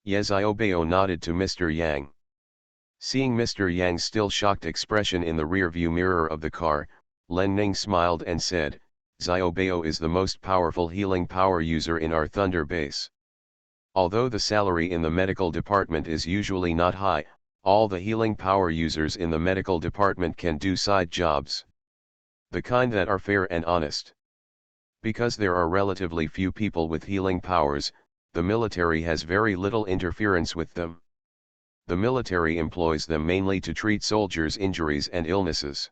Yes, Xiaobao nodded to Mr. Yang. Seeing Mr. Yang's still shocked expression in the rearview mirror of the car, Len Ning smiled and said, Xiaobao is the most powerful healing power user in our Thunder base. Although the salary in the medical department is usually not high, all the healing power users in the medical department can do side jobs. The kind that are fair and honest. Because there are relatively few people with healing powers, the military has very little interference with them. The military employs them mainly to treat soldiers' injuries and illnesses.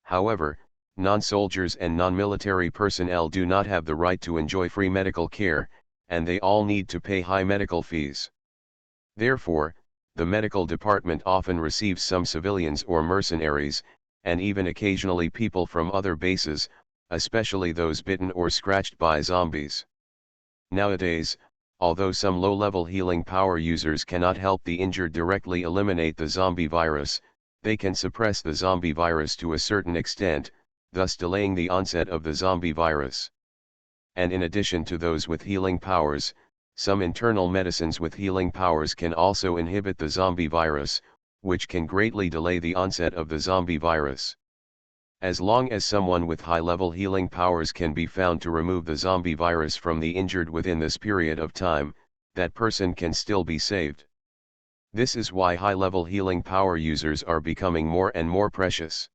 However, non-soldiers and non-military personnel do not have the right to enjoy free medical care, and they all need to pay high medical fees. Therefore, the medical department often receives some civilians or mercenaries, and even occasionally people from other bases, especially those bitten or scratched by zombies. Nowadays, although some low-level healing power users cannot help the injured directly eliminate the zombie virus, they can suppress the zombie virus to a certain extent, thus delaying the onset of the zombie virus. And in addition to those with healing powers, some internal medicines with healing powers can also inhibit the zombie virus, which can greatly delay the onset of the zombie virus. As long as someone with high-level healing powers can be found to remove the zombie virus from the injured within this period of time, that person can still be saved. This is why high-level healing power users are becoming more and more precious.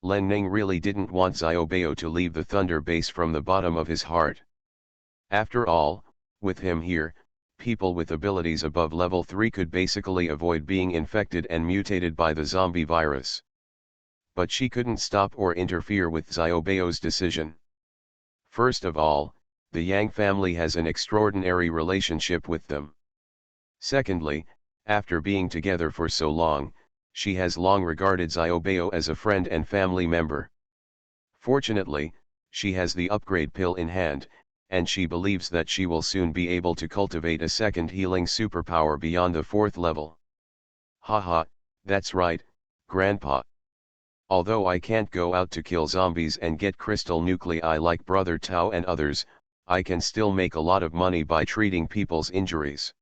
Len Ning really didn't want Xiaobao to leave the Thunder base from the bottom of his heart. After all, with him here, people with abilities above level 3 could basically avoid being infected and mutated by the zombie virus. But she couldn't stop or interfere with Xiaobao's decision. First of all, the Yang family has an extraordinary relationship with them. Secondly, after being together for so long, she has long regarded Xiaobao as a friend and family member. Fortunately, she has the upgrade pill in hand, and she believes that she will soon be able to cultivate a second healing superpower beyond the 4th level. Haha, that's right, Grandpa. Although I can't go out to kill zombies and get crystal nuclei like Brother Tao and others, I can still make a lot of money by treating people's injuries.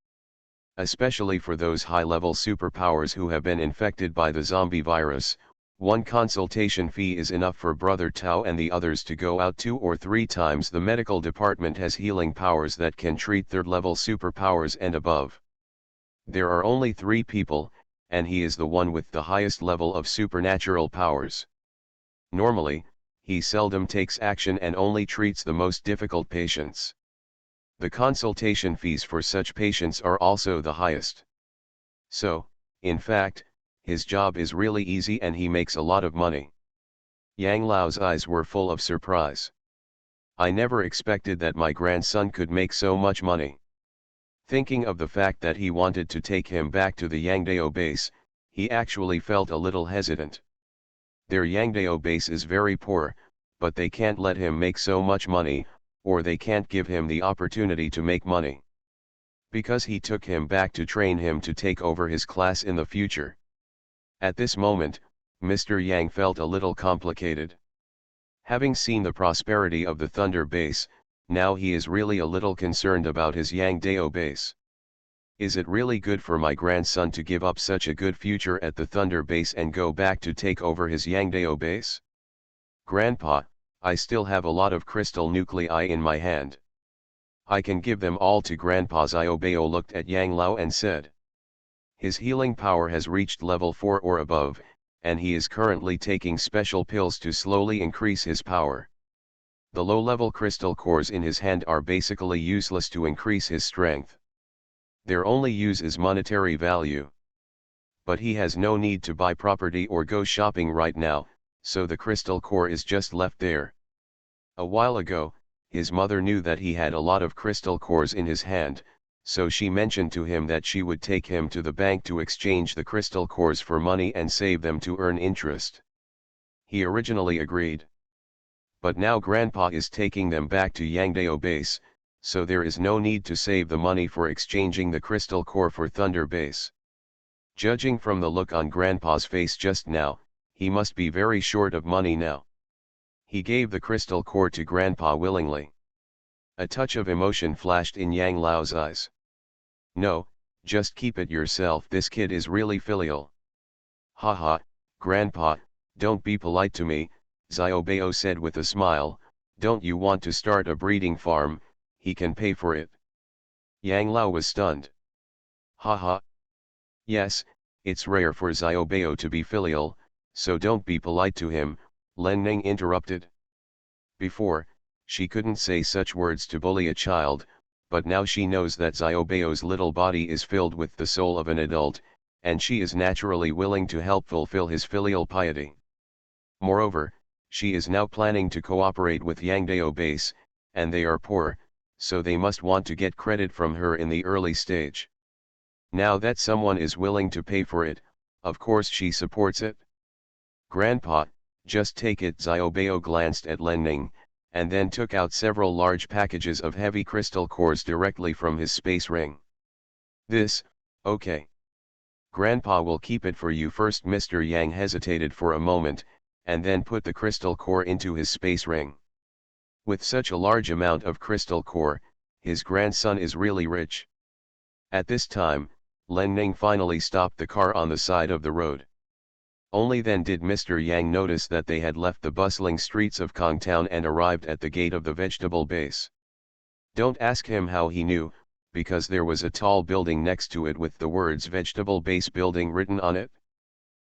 Especially for those high-level superpowers who have been infected by the zombie virus, one consultation fee is enough for Brother Tao and the others to go out 2 or 3 times. The medical department has healing powers that can treat 3rd-level superpowers and above. There are only 3 people, and he is the one with the highest level of supernatural powers. Normally, he seldom takes action and only treats the most difficult patients. The consultation fees for such patients are also the highest. So, in fact, his job is really easy and he makes a lot of money. Yang Lao's eyes were full of surprise. I never expected that my grandson could make so much money. Thinking of the fact that he wanted to take him back to the Yangdao base, he actually felt a little hesitant. Their Yangdao base is very poor, but they can't let him make so much money, or they can't give him the opportunity to make money. Because he took him back to train him to take over his class in the future. At this moment, Mr. Yang felt a little complicated. Having seen the prosperity of the Thunder base, now he is really a little concerned about his Yangdao base. Is it really good for my grandson to give up such a good future at the Thunder base and go back to take over his Yangdao base? Grandpa, I still have a lot of crystal nuclei in my hand. I can give them all to Grandpa. Xiaobao looked at Yang Lao and said. His healing power has reached level 4 or above, and he is currently taking special pills to slowly increase his power. The low-level crystal cores in his hand are basically useless to increase his strength. Their only use is monetary value. But he has no need to buy property or go shopping right now, so the crystal core is just left there. A while ago, his mother knew that he had a lot of crystal cores in his hand, so she mentioned to him that she would take him to the bank to exchange the crystal cores for money and save them to earn interest. He originally agreed. But now Grandpa is taking them back to Yangdao base, so there is no need to save the money for exchanging the crystal core for Thunder base. Judging from the look on Grandpa's face just now, he must be very short of money now. He gave the crystal core to Grandpa willingly. A touch of emotion flashed in Yang Lao's eyes. No, just keep it yourself, this kid is really filial. Haha, Grandpa, don't be polite to me, Xiaobao said with a smile, don't you want to start a breeding farm, he can pay for it. Yang Lao was stunned. Haha. Yes, it's rare for Xiaobao to be filial, so don't be polite to him, Len Ning interrupted. Before, she couldn't say such words to bully a child, but now she knows that Xiaobao's little body is filled with the soul of an adult, and she is naturally willing to help fulfill his filial piety. Moreover, she is now planning to cooperate with Yangdao base, and they are poor, so they must want to get credit from her in the early stage. Now that someone is willing to pay for it, of course she supports it. Grandpa, just take it. Xiaobao glanced at Len Ning, and then took out several large packages of heavy crystal cores directly from his space ring. This, okay. Grandpa will keep it for you first. Mr. Yang hesitated for a moment, and then put the crystal core into his space ring. With such a large amount of crystal core, his grandson is really rich. At this time, Len Ning finally stopped the car on the side of the road. Only then did Mr. Yang notice that they had left the bustling streets of Kongtown and arrived at the gate of the vegetable base. Don't ask him how he knew, because there was a tall building next to it with the words Vegetable Base Building written on it.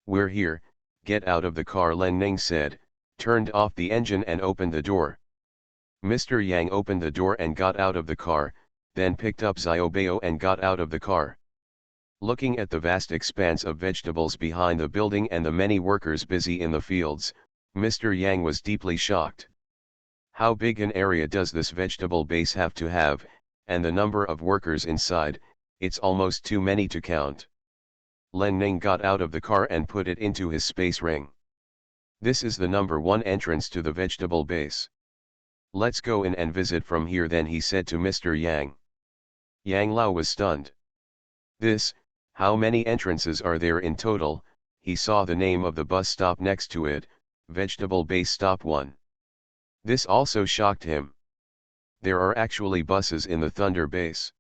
We're here, get out of the car, Len Ning said, turned off the engine and opened the door. Mr. Yang opened the door and got out of the car, then picked up Xiaobao and got out of the car. Looking at the vast expanse of vegetables behind the building and the many workers busy in the fields, Mr. Yang was deeply shocked. How big an area does this vegetable base have to have, and the number of workers inside, it's almost too many to count. Len Ning got out of the car and put it into his space ring. This is the number 1 entrance to the vegetable base. Let's go in and visit from here then, he said to Mr. Yang. Yang Lao was stunned. This, how many entrances are there in total? He saw the name of the bus stop next to it, Vegetable Base Stop 1. This also shocked him. There are actually buses in the Thunder base.